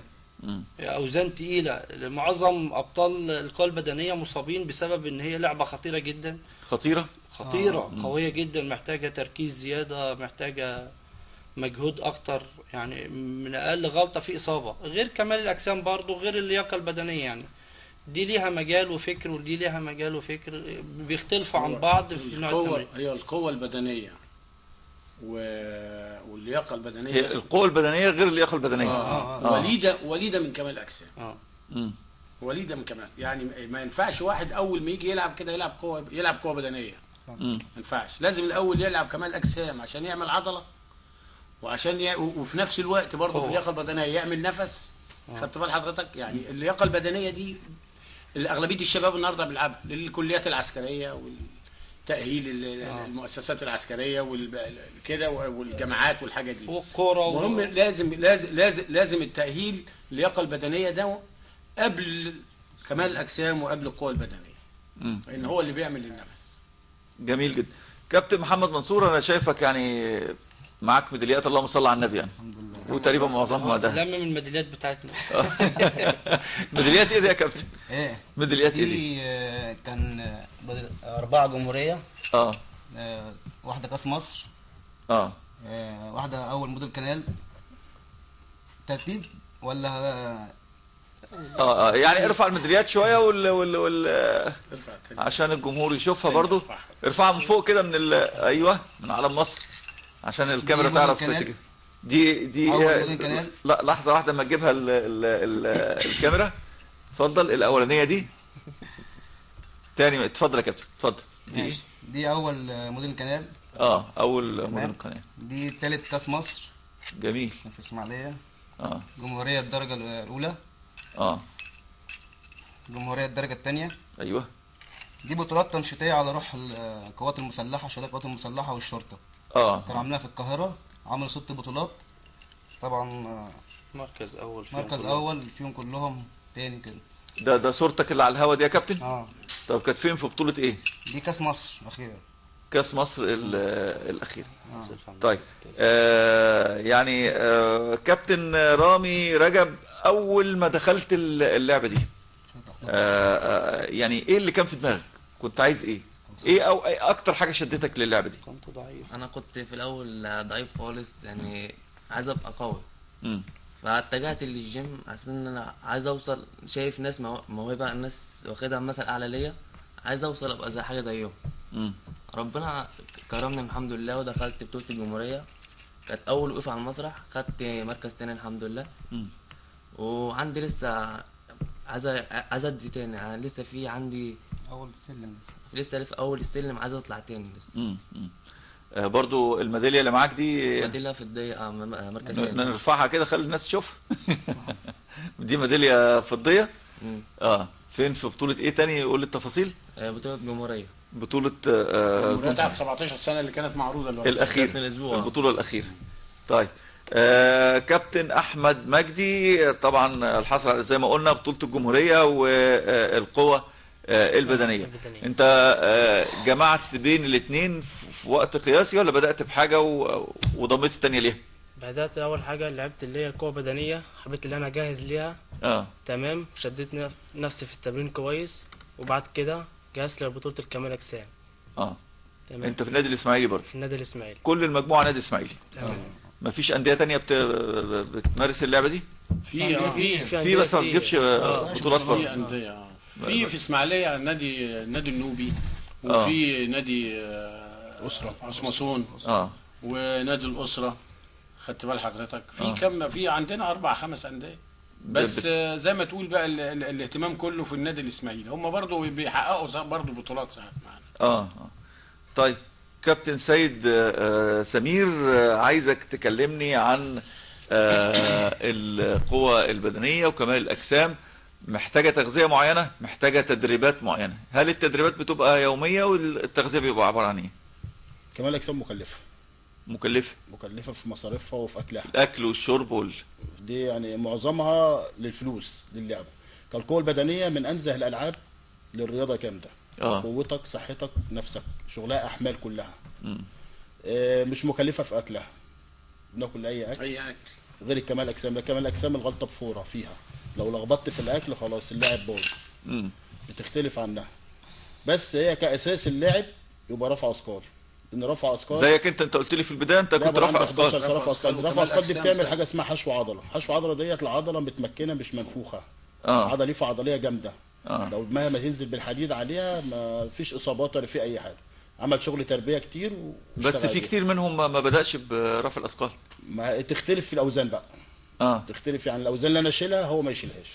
[SPEAKER 3] اوزان تقيله، معظم ابطال القوى البدنيه مصابين بسبب ان هي لعبه خطيره جدا.
[SPEAKER 1] خطيره
[SPEAKER 3] قويه جدا، محتاجه تركيز زياده، محتاجه مجهود اكتر، يعني من اقل غلطه في اصابه، غير كمال الاجسام برضو، غير اللياقه البدنيه يعني. دي ليها مجال وفكر ودي ليها مجال وفكر، بيختلفوا عن بعض في نوع التمرين.
[SPEAKER 2] هي القوه البدنيه واللياقه البدنيه.
[SPEAKER 1] هي القوه البدنيه غير اللياقه البدنيه.
[SPEAKER 2] وليده من كمال الاجسام. وليده من كمال، يعني ما ينفعش واحد اول ما يجي يلعب كده يلعب قوه بدنيه. ما ينفعش، لازم الاول يلعب كمال اجسام عشان يعمل عضله، وعشان وفي نفس الوقت برضه في اللياقه البدنيه يعمل نفس. خدت بال حضرتك؟ يعني اللياقه البدنيه دي اغلبيه الشباب النهارده بيلعبها للكليات العسكريه والتاهيل المؤسسات العسكريه وكده والجامعات والحاجه دي.
[SPEAKER 3] والكوره
[SPEAKER 2] مهم، لازم التاهيل اللياقه البدنيه ده قبل كمال الاجسام وقبل القوه البدنيه، لان هو اللي بيعمل النفس.
[SPEAKER 1] جميل جدا. كابتن محمد منصور، انا شايفك يعني معاك ميداليات، اللهم صل على النبي، يعني الحمد لله، وتقريبا معظمها ده
[SPEAKER 3] لم من الميداليات بتاعتنا.
[SPEAKER 1] ميداليات ايه دي يا كابتن؟
[SPEAKER 4] ايه
[SPEAKER 1] ميداليات ايه دي؟
[SPEAKER 4] كان 4 جمهوريه، واحده كاس مصر، واحده اول موديل كنال. ترتيب ولا
[SPEAKER 1] يعني ارفع الميداليات شويه عشان الجمهور يشوفها برضو. ارفعها من فوق كده، ايوه، من علم مصر عشان الكاميرا تعرف تجيب. دي لا، لحظه واحده اما تجيبها الكاميرا. اتفضل. الاولانيه دي تاني. اتفضل يا كابتن، اتفضل.
[SPEAKER 4] دي اول موديل كنال.
[SPEAKER 1] اول موديل كنال.
[SPEAKER 4] دي ثالث كاس مصر.
[SPEAKER 1] جميل.
[SPEAKER 4] في اسماعيليه. جمهوريه الدرجه الاولى. جمهوريه الدرجه الثانيه.
[SPEAKER 1] ايوه.
[SPEAKER 4] دي بطولات تنشيطيه على روح القوات المسلحه، شباب القوات المسلحه والشرطه. كانوا عاملينها في القاهره، عملوا 6 بطولات طبعا.
[SPEAKER 3] مركز
[SPEAKER 4] اول فيهم كلهم تاني كده.
[SPEAKER 1] ده صورتك اللي على الهوا دي يا كابتن؟ طب كانت فين، في بطوله ايه؟
[SPEAKER 4] دي كاس مصر الاخيره.
[SPEAKER 1] كاس مصر الاخير. طيب يعني كابتن رامي رجب، اول ما دخلت اللعبه دي يعني ايه اللي كان في دماغك؟ كنت عايز ايه او اكتر حاجه شدتك للعبه دي؟
[SPEAKER 3] كنت ضعيف.
[SPEAKER 5] انا كنت في الاول ضعيف خالص، يعني عايز ابقى قوي. فاتجهت للجيم عشان ان انا عايز اوصل، شايف ناس موهبه، الناس واخدها مثل اعلى ليا، عايز اوصل ابقى زي حاجه زيهم. ربنا كرمني الحمد لله، ودخلت بطوله الجمهوريه، كانت اول وقفه على المسرح، خدت مركز تاني الحمد لله. وعندي لسه عايز ادي تاني، لسه في عندي
[SPEAKER 4] اول سلم،
[SPEAKER 5] لسه في اول السلم، عايز اطلع تاني لسه.
[SPEAKER 1] برضو الميداليه اللي معاك دي
[SPEAKER 5] ميداليه فضيه، مركز تاني.
[SPEAKER 1] نرفعها كده خلي الناس تشوفها. دي ميداليه فضيه. فين، في بطوله ايه تاني؟ قول لي التفاصيل.
[SPEAKER 5] بطوله جمهوريه.
[SPEAKER 1] بطوله
[SPEAKER 2] بتاعت 17 سنه اللي كانت معروضه دلوقتي،
[SPEAKER 1] الاخير، البطوله الاخيره. طيب كابتن احمد مجدي، طبعا الحصل زي ما قلنا بطوله الجمهوريه والقوه البدنيه. انت جمعت بين الاثنين في وقت قياسي، ولا بدات بحاجه وضميت الثانيه ليها؟
[SPEAKER 6] بدات اول حاجه لعبت اللي هي القوه البدنيه، حبيت اللي انا جاهز ليها. تمام. شديت نفسي في التمرين كويس، وبعد كده جهزت لبطوله الكمال اجسام.
[SPEAKER 1] تمام. انت في النادي الاسماعيلي برضه؟
[SPEAKER 6] في النادي الاسماعيلي.
[SPEAKER 1] كل المجموعه نادي اسماعيلي.
[SPEAKER 6] تمام.
[SPEAKER 1] مفيش انديه تانية بتمارس اللعبه دي؟
[SPEAKER 2] في
[SPEAKER 1] بس ما بتجيبش بطولات برضه.
[SPEAKER 2] في انديه في اسماعيليه النادي النوبي، وفي نادي اسره عصمصون، ونادي الاسره. خدت بال حضرتك؟ في عندنا 4-5 انديه، بس زي ما تقول بقى الاهتمام كله في النادي الاسماعيلي، هم برضه بيحققوا برضه بطولات ساعات معانا.
[SPEAKER 1] طيب كابتن سيد سمير، عايزك تكلمني عن القوة البدنية وكمال الأجسام محتاجة تغذية معينة، محتاجة تدريبات معينة. هل التدريبات بتبقى يومية والتغذية بيبقى عبارة عن ايه؟
[SPEAKER 7] كمال الاجسام مكلفة. مكلفة في مصاريفها وفي اكلها.
[SPEAKER 1] الاكل والشرب
[SPEAKER 7] دي يعني معظمها للفلوس للعب. كالقوة البدنية من انزه الالعاب للرياضة جامدة. قوتك، صحتك، نفسك، شغلها احمال كلها. مش مكلفة في اكلها. بناكل اي اكل غير الكمال الاجسام. ده كمال الاجسام الغلطة بفورة فيها، لو لخبطت في الاكل خلاص اللاعب باظ. بتختلف عنها. بس هي كاساس اللاعب يبقى رفع اثقال. ان رفع اثقال
[SPEAKER 1] زيك انت قلت لي في البدايه انت كنت رافع اثقال.
[SPEAKER 7] رفع اثقال دي بتعمل حاجه اسمها حشو عضله. حشو عضله ديت العضله متمكنه مش منفوخه. عضله ليفه عضليه جامده. لو مهما تنزل بالحديد عليها ما فيش اصابات ولا في اي حاجه. عمل شغل تربيه كتير
[SPEAKER 1] بس في كتير منهم ما بداش برفع الاثقال.
[SPEAKER 7] ما تختلف في الاوزان بقى. تختلف يعني الاوزان اللي انا اشيلها هو ما يشيلهاش.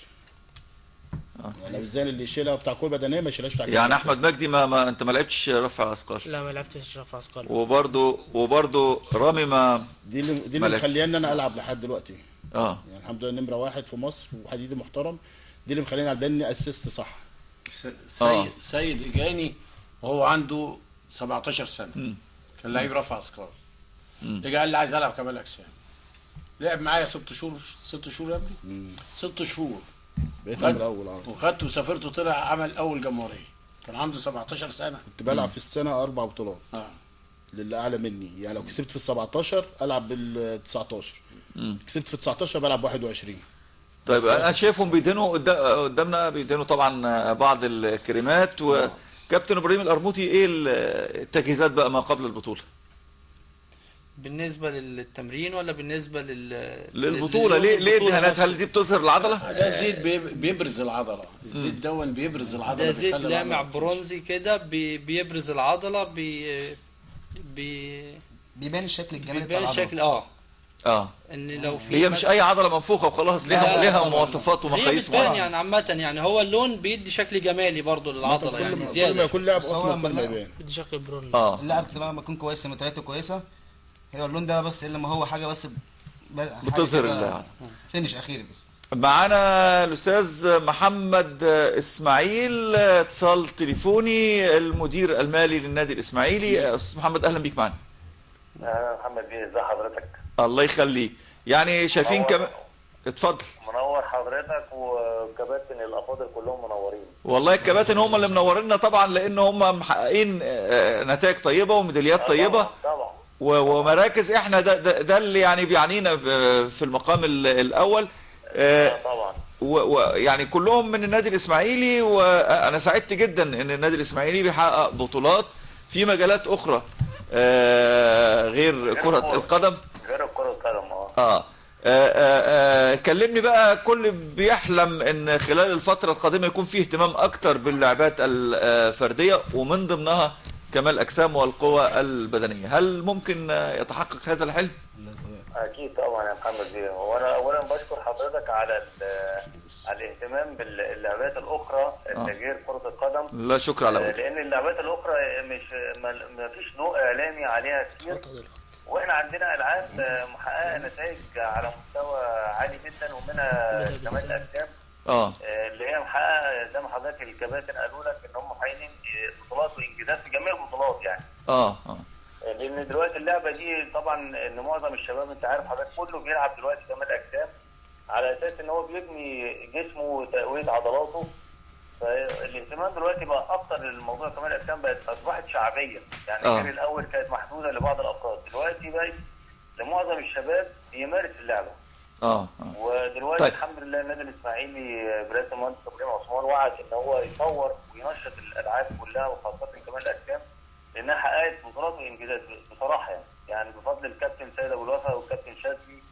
[SPEAKER 7] يعني الاوزان اللي يشيلها بتاع قوه بدنيه ما يشيلهاش بتاع
[SPEAKER 1] يعني احمد مجدي ما انت ما لعبتش رفع اثقال؟
[SPEAKER 6] لا ما لعبتش رفع اثقال.
[SPEAKER 1] وبرضه رامي ما
[SPEAKER 7] دي اللي مخليني انا العب لحد دلوقتي. يعني الحمد لله نمره 1 في مصر وحديدي محترم. دي اللي مخليني العب لاني اسست صح.
[SPEAKER 2] سيد اجاني وهو عنده 17 سنه كان لعيب رفع اثقال. اجى قال لي عايز العب كمال اجسام. لعب معايا 6 شهور. 6 شهور يا ابني. 6 شهور
[SPEAKER 7] بقيت من الاول.
[SPEAKER 2] وخدته وسافرت وطلع عمل اول جمهوريه. كان عنده 17 سنه.
[SPEAKER 7] كنت بلعب في السنه 4 بطولات. للي اعلى مني. يعني لو كسبت في ال 17 العب بال 19. كسبت في ال 19 بلعب 21.
[SPEAKER 1] طيب انا شايفهم بيدينوا قدامنا بيدينوا طبعا بعض الكريمات. وكابتن ابراهيم القرموطي ايه التجهيزات بقى ما قبل البطوله؟
[SPEAKER 3] بالنسبه للتمرين ولا بالنسبه
[SPEAKER 1] للبطوله؟ ليه دهانات؟ هل دي بتظهر العضله؟
[SPEAKER 2] ده زيت بيبرز العضله. الزيت دون بيبرز العضله.
[SPEAKER 3] ده زيت لامع برونزي كده بيبرز العضله
[SPEAKER 4] بيبان الشكل الجمالي
[SPEAKER 3] بتاع العضله. بيبان الشكل ان لو في
[SPEAKER 1] هي مش اي عضله منفوخه وخلاص. ليها مواصفات ومقاييس
[SPEAKER 3] معينه. يعني عامه يعني هو اللون بيدي شكل جمالي برضو للعضله. يعني زياده
[SPEAKER 7] كل ما يكون لاعب اصلا ما يبان
[SPEAKER 6] بيدي شكل برونز.
[SPEAKER 4] اللاعب لما يكون كويس متعته كويسه هي اللون ده بس الا ما هو حاجه بس
[SPEAKER 1] بتظهر
[SPEAKER 4] فينش اخيري بس.
[SPEAKER 1] معانا الاستاذ محمد اسماعيل اتصال تليفوني المدير المالي للنادي الاسماعيلي. استاذ محمد اهلا بيك معانا.
[SPEAKER 14] محمد بيه ازي حضرتك؟
[SPEAKER 1] الله يخليك. يعني شايفين اتفضل.
[SPEAKER 14] منور حضرتك وكباتن الافاضل كلهم منورين.
[SPEAKER 1] والله الكباتن هم اللي منورينا طبعا لان هم محققين نتائج طيبه وميداليات طيبه
[SPEAKER 14] طبعا
[SPEAKER 1] ومراكز. احنا ده اللي يعني بيعنينا في المقام الاول.
[SPEAKER 14] طبعا
[SPEAKER 1] ويعني كلهم من النادي الاسماعيلي. وانا سعدت جدا ان النادي الاسماعيلي بيحقق بطولات في مجالات اخرى غير كرة القدم.
[SPEAKER 14] غير كرة القدم
[SPEAKER 1] كلمني بقى. كل بيحلم ان خلال الفترة القادمة يكون فيه اهتمام اكتر باللعبات الفردية ومن ضمنها كمال الاجسام والقوة البدنية. هل ممكن يتحقق هذا الحلم؟
[SPEAKER 14] اكيد طبعا يا محمد بيه. وانا اولا بشكر حضرتك على الاهتمام باللعبات الاخرى غير كرة القدم.
[SPEAKER 1] لا شكر على وجه.
[SPEAKER 14] لان اللعبات الاخرى مش ما فيش ضوء اعلامي عليها كتير. واحنا عندنا العاب محققه نتائج على مستوى عالي جدا ومنها كمال الاجسام اللي هي محققه زي ما حضرتك الكباتن قالوا لك ان هم محققين بطولات وانجازات في جميع البطولات يعني. لان دلوقتي اللعبه دي طبعا ان معظم الشباب انت عارف حضرتك كله بيلعب دلوقتي كمال اجسام على اساس ان هو بيبني جسمه وتقويه عضلاته. فالاهتمام دلوقتي بقى اكتر للموضوع كمال الاجسام اصبحت شعبيه يعني. غير الاول كانت محدوده لبعض الافراد. دلوقتي بقت لمعظم الشباب بيمارس اللعبه. ودلوقتي طيب. الحمد لله النادي الاسماعيلي برئاسه المهندس ابراهيم عثمان وعد ان هو يطور وينشط الالعاب كلها وخاصه كمال الاجسام لانها حققت بطولات وانجازات بصراحه يعني بفضل الكابتن سيد ابو الوفا والكابتن شاذلي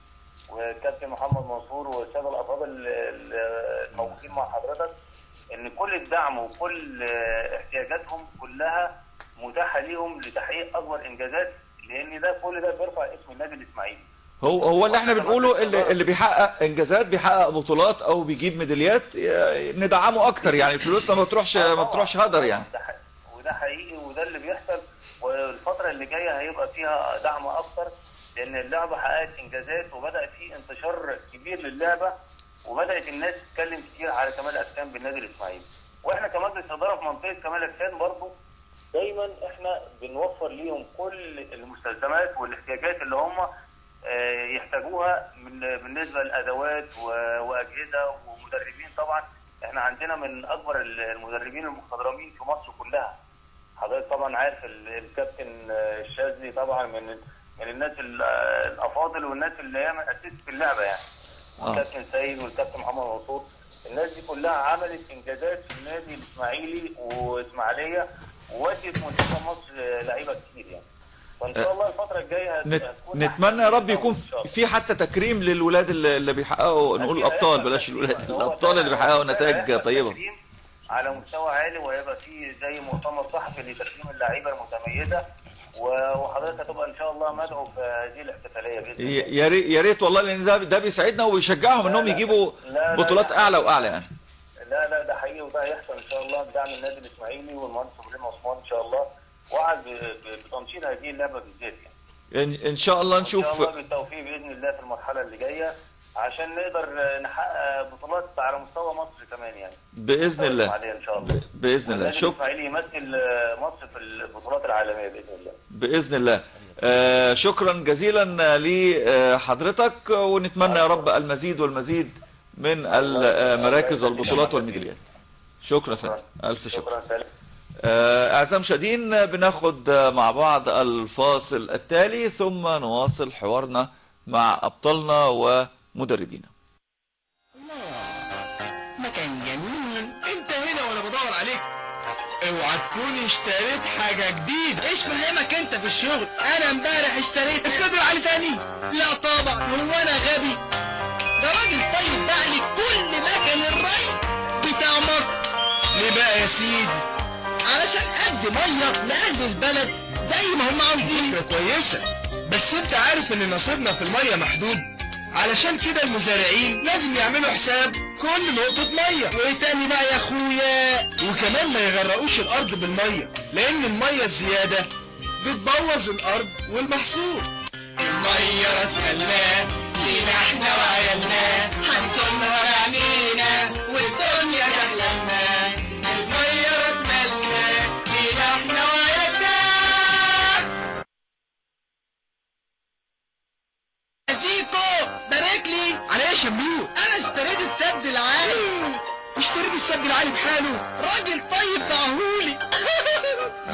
[SPEAKER 14] والكابتن محمد منصور والساده الافاضل الموجودين مع حضرتك ان كل الدعم وكل احتياجاتهم كلها متاحه ليهم لتحقيق اكبر انجازات لان ده كل ده بيرفع اسم النادي الاسماعيلي.
[SPEAKER 1] هو اللي احنا بنقوله اللي بيحقق انجازات بيحقق بطولات او بيجيب ميداليات ندعمه اكتر. يعني الفلوس ما بتروحش هدر يعني.
[SPEAKER 14] وده حقيقي وده اللي بيحصل. والفتره اللي جايه هيبقى فيها دعم اكتر لان اللعبه حققت انجازات وبدا في انتشار كبير للعبه وبدات الناس تتكلم كتير على كمال اجسام بالنادي الاسماعيلي. واحنا كمجلس اداره في منطقه كمال اجسام برضه دايما احنا بنوفر ليهم كل المستلزمات والاحتياجات اللي هم يحتاجوها بالنسبه لادوات واجهزه ومدربين. طبعا احنا عندنا من اكبر المدربين المخضرمين في مصر كلها. حضرتك طبعا عارف الكابتن الشاذلي طبعا من الناس الافاضل والناس اللي هي اسست في اللعبه يعني. والكابتن سيد والكابتن محمد منصور، الناس دي كلها عملت انجازات في النادي الاسماعيلي واسماعيليه وودت منتخب مصر لعيبه كتير يعني. فان شاء الله الفتره الجايه
[SPEAKER 1] نتمنى يا رب يكون في حتى تكريم للولاد اللي بيحققوا، نقول الابطال بلاش الولاد، الابطال اللي بيحققوا نتائج طيبه
[SPEAKER 14] على مستوى عالي، وهيبقى في زي مؤتمر صحفي لتكريم اللعيبه المتميزه، وحضرتك هتبقى ان شاء الله مدعو في هذه الاحتفاليه باذن الله.
[SPEAKER 1] يا ريت والله، لان ده بيساعدنا ويشجعهم انهم يجيبوا بطولات اعلى واعلى يعني.
[SPEAKER 14] لا ده حقيقي، وده هيحصل ان شاء الله بدعم النادي الاسماعيلي والمهندس ابراهيم عثمان ان شاء الله، وعد بتنشيط هذه اللعبه بالذات
[SPEAKER 1] يعني. ان شاء الله نشوف
[SPEAKER 14] ان شاء الله بالتوفيق باذن الله في المرحله اللي جايه عشان نقدر نحقق بطولات على مستوى مصر كمان يعني.
[SPEAKER 1] باذن الله
[SPEAKER 14] ان شاء الله
[SPEAKER 1] باذن الله.
[SPEAKER 14] شكرا. الاسماعيلي يمثل مصر في البطولات العالميه باذن الله.
[SPEAKER 1] باذن الله. شكرا جزيلا لحضرتك، ونتمنى يا رب المزيد والمزيد من المراكز والبطولات والميداليات. شكرا فندم، الف شكر. اعزائي المشاهدين، بناخد مع بعض الفاصل التالي ثم نواصل حوارنا مع ابطالنا ومدربينا.
[SPEAKER 15] مكان جميل. انت هنا وانا بدور عليك. اوعى تكون اشتريت حاجه جديده. ايش فهمك انت في الشغل؟ انا امبارح اشتريت الصدر علي ثاني. لا طبعا، هو انا غبي؟ ده راجل طيب باع لي كل مكان الري بتاع مصر. ليه بقى يا سيدي؟ علشان قد ميه لاهل البلد زي ما هم عاوزين. فكره كويسه، بس انت عارف ان نصيبنا في الميه محدود، علشان كده المزارعين لازم يعملوا حساب كل نقطة مية. وايه تاني بقى يا اخويا؟ وكمان ما يغرقوش الارض بالمية، لان المية الزيادة بتبوظ الارض والمحصول. المية راس مالنا لينا احنا وعيالنا، هنصونها بعينينا والدنيا تحلمنا. المية راس مالنا لينا احنا وعيالنا. بارك لي على ايه يا شملوق؟ انا اشتريت السد العالي. اشتريت السد العالي بحاله؟ راجل طيب باعهولي.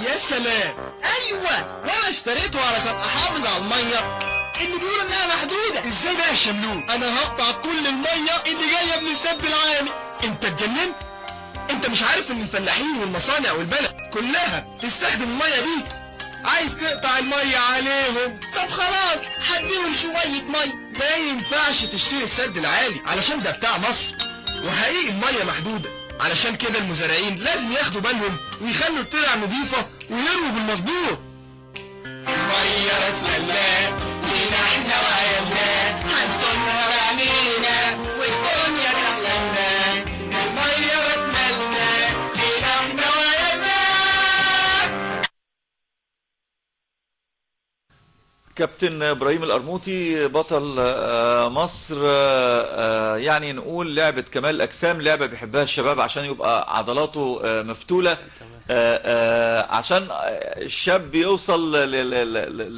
[SPEAKER 15] يا سلام. ايوه، وانا اشتريته علشان احافظ على الميه اللي بيقولوا انها محدوده. ازاي بقى يا شملوق؟ انا هقطع كل الميه اللي جايه من السد العالي. انت اتجننت؟ انت مش عارف ان الفلاحين والمصانع والبلد كلها تستخدم الميه دي؟ عايز تقطع الميه عليهم؟ طب خلاص هديهم شويه ميه. ما ينفعش تشتري السد العالي علشان ده بتاع مصر، وحقيقي الميه محدوده، علشان كده المزارعين لازم ياخدوا بالهم ويخلوا الترع نظيفه ويرووا بالمظبوط. الميه راس مالنا لينا احنا وعيالنا، هنصونها بعينينا والدنيا تحلمنا. الميه راس مالنا لينا احنا وعيالنا.
[SPEAKER 1] كابتن ابراهيم القرموطي بطل مصر، يعني نقول لعبة كمال الأجسام لعبة بيحبها الشباب عشان يبقى عضلاته مفتولة، عشان الشاب يوصل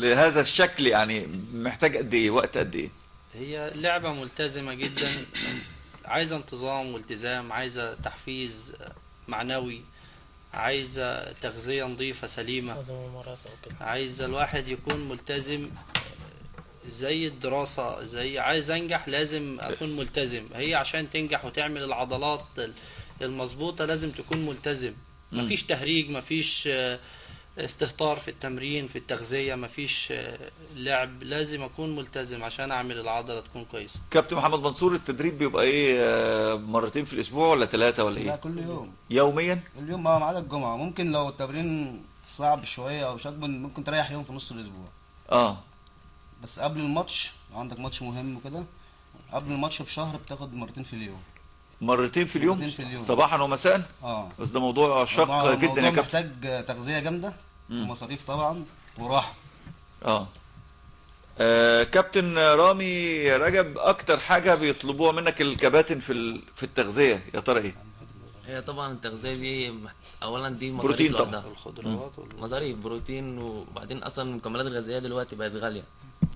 [SPEAKER 1] لهذا الشكل يعني محتاج قد ايه، وقت قد ايه؟
[SPEAKER 3] هي لعبة ملتزمة جدا، عايزة انتظام والتزام، عايزة تحفيز معنوي، عايزة تغذية نظيفة سليمة، عايزة الواحد يكون ملتزم زي الدراسة، زي عايز انجح لازم اكون ملتزم. هي عشان تنجح وتعمل العضلات المظبوطة لازم تكون ملتزم. مفيش تهريج، مفيش استهتار في التمرين، في التغذية، مفيش لعب، لازم اكون ملتزم عشان اعمل العضلة تكون كويسة.
[SPEAKER 1] كابتن محمد منصور، التدريب بيبقى ايه، مرتين في الاسبوع ولا 3 ولا ايه؟
[SPEAKER 4] لا، كل يوم.
[SPEAKER 1] يوميا؟
[SPEAKER 4] كل يوم ما عدا الجمعة. ممكن لو التمرين صعب شوية او شكل ممكن تريح يوم في نص الاسبوع. بس قبل الماتش، عندك ماتش مهم وكده، قبل الماتش بشهر بتاخد مرتين في اليوم.
[SPEAKER 1] مرتين في اليوم؟ صباحا ومساء؟ بس ده موضوع شاق جدا يا كابتن.
[SPEAKER 4] محتاج تغذية جامدة ومصاريف طبعا وراحة.
[SPEAKER 1] كابتن رامي رجب، اكتر حاجه بيطلبوها منك الكباتن في التغذيه يا ترى ايه؟
[SPEAKER 5] هي طبعا التغذيه دي اولا دي مصاريف
[SPEAKER 1] بروتين
[SPEAKER 5] لوحدها،
[SPEAKER 1] طبعا.
[SPEAKER 3] الخضروات
[SPEAKER 5] مصاريف بروتين، وبعدين اصلا المكملات الغذائيه دلوقتي بقت غاليه.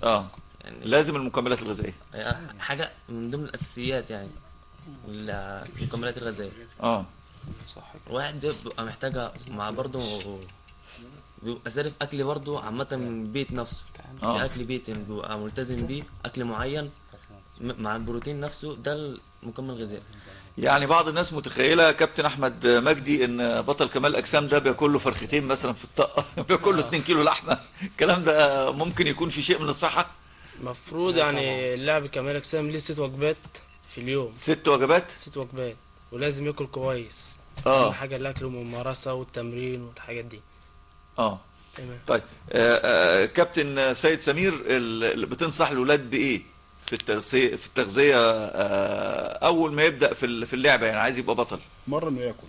[SPEAKER 1] يعني لازم المكملات الغذائيه
[SPEAKER 5] حاجه من ضمن الاساسيات يعني المكملات الغذائيه.
[SPEAKER 3] صح.
[SPEAKER 5] الواحد بيبقى محتاجها مع برضه بيبقى صارف اكل برضه عامه من البيت نفسه. في اكل بيتي بيبقى ملتزم بيه، اكل معين مع البروتين نفسه، ده المكمل الغذائي.
[SPEAKER 1] يعني بعض الناس متخيله كابتن احمد مجدي ان بطل كمال اجسام ده بياكل له فرختين مثلا في الطاقه، بياكل له 2 كيلو لحمه. الكلام ده ممكن يكون في شيء من الصحه؟
[SPEAKER 6] المفروض يعني اللاعب كمال اجسام ليه 6 وجبات في اليوم.
[SPEAKER 1] 6 وجبات؟
[SPEAKER 6] 6 وجبات، ولازم ياكل كويس. اهم حاجه الاكل والممارسه والتمرين والحاجات دي.
[SPEAKER 1] تمام. طيب كابتن سيد سمير، بتنصح الاولاد بايه في التغذيه اول ما يبدا في اللعبه، يعني عايز يبقى بطل؟
[SPEAKER 7] يتمرن وياكل.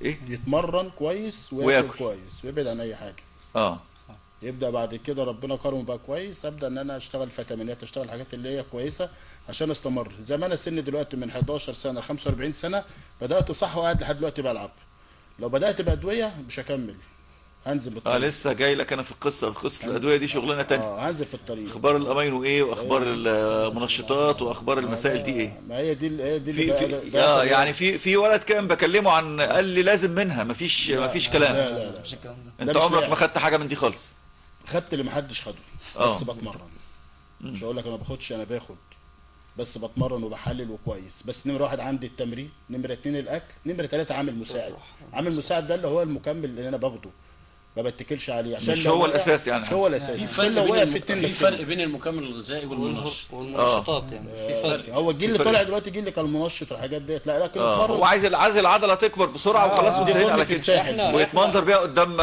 [SPEAKER 1] ايه؟
[SPEAKER 7] يتمرن كويس وياكل كويس ويبعد عن اي حاجه. يبدا بعد كده ربنا كرمه بقى كويس، ابدا ان انا اشتغل فيتامينات، اشتغل الحاجات اللي هي كويسه عشان استمر. زي ما انا سني دلوقتي من 11 سنه ل 45 سنه، بدات صح وقاعد لحد دلوقتي بلعب. لو بدات بادويه مش هكمل، هنزل بالطريق.
[SPEAKER 1] لسه جاي لك انا في قصه الادويه دي شغلانه ثانيه.
[SPEAKER 7] هنزل في الطريق.
[SPEAKER 1] اخبار الامينو ايه، واخبار المنشطات، واخبار المسائل دي ايه؟
[SPEAKER 7] ما هي دي
[SPEAKER 1] يعني في ولد كان بكلمه عن، قال لي لازم منها، مفيش كلام.
[SPEAKER 7] لا
[SPEAKER 1] انت عمرك ما خدت حاجه من دي خالص؟
[SPEAKER 7] خدت اللي محدش خده، بس بتمرن. مش هقول لك انا ما باخدش، انا باخد، بس بتمرن وبحلل وكويس. بس نمره 1 عندي التمرين، نمره 2 الاكل، نمره 3 عامل مساعد. عامل مساعد ده اللي هو المكمل اللي انا باخده، ما بتكلش عليه عشان
[SPEAKER 1] مش هو الاساس يعني.
[SPEAKER 7] مش هو الاساس.
[SPEAKER 2] في فرق بين المكمل الغذائي
[SPEAKER 3] والمنشطات يعني. في فرق.
[SPEAKER 7] هو الجيل اللي طالع دلوقتي جيل اللي كان منشط والحاجات ديت، لا لكن
[SPEAKER 1] هو عايز العضله تكبر بسرعه وخلاص، وانتهينا على كده، ويتمنظر بيها قدام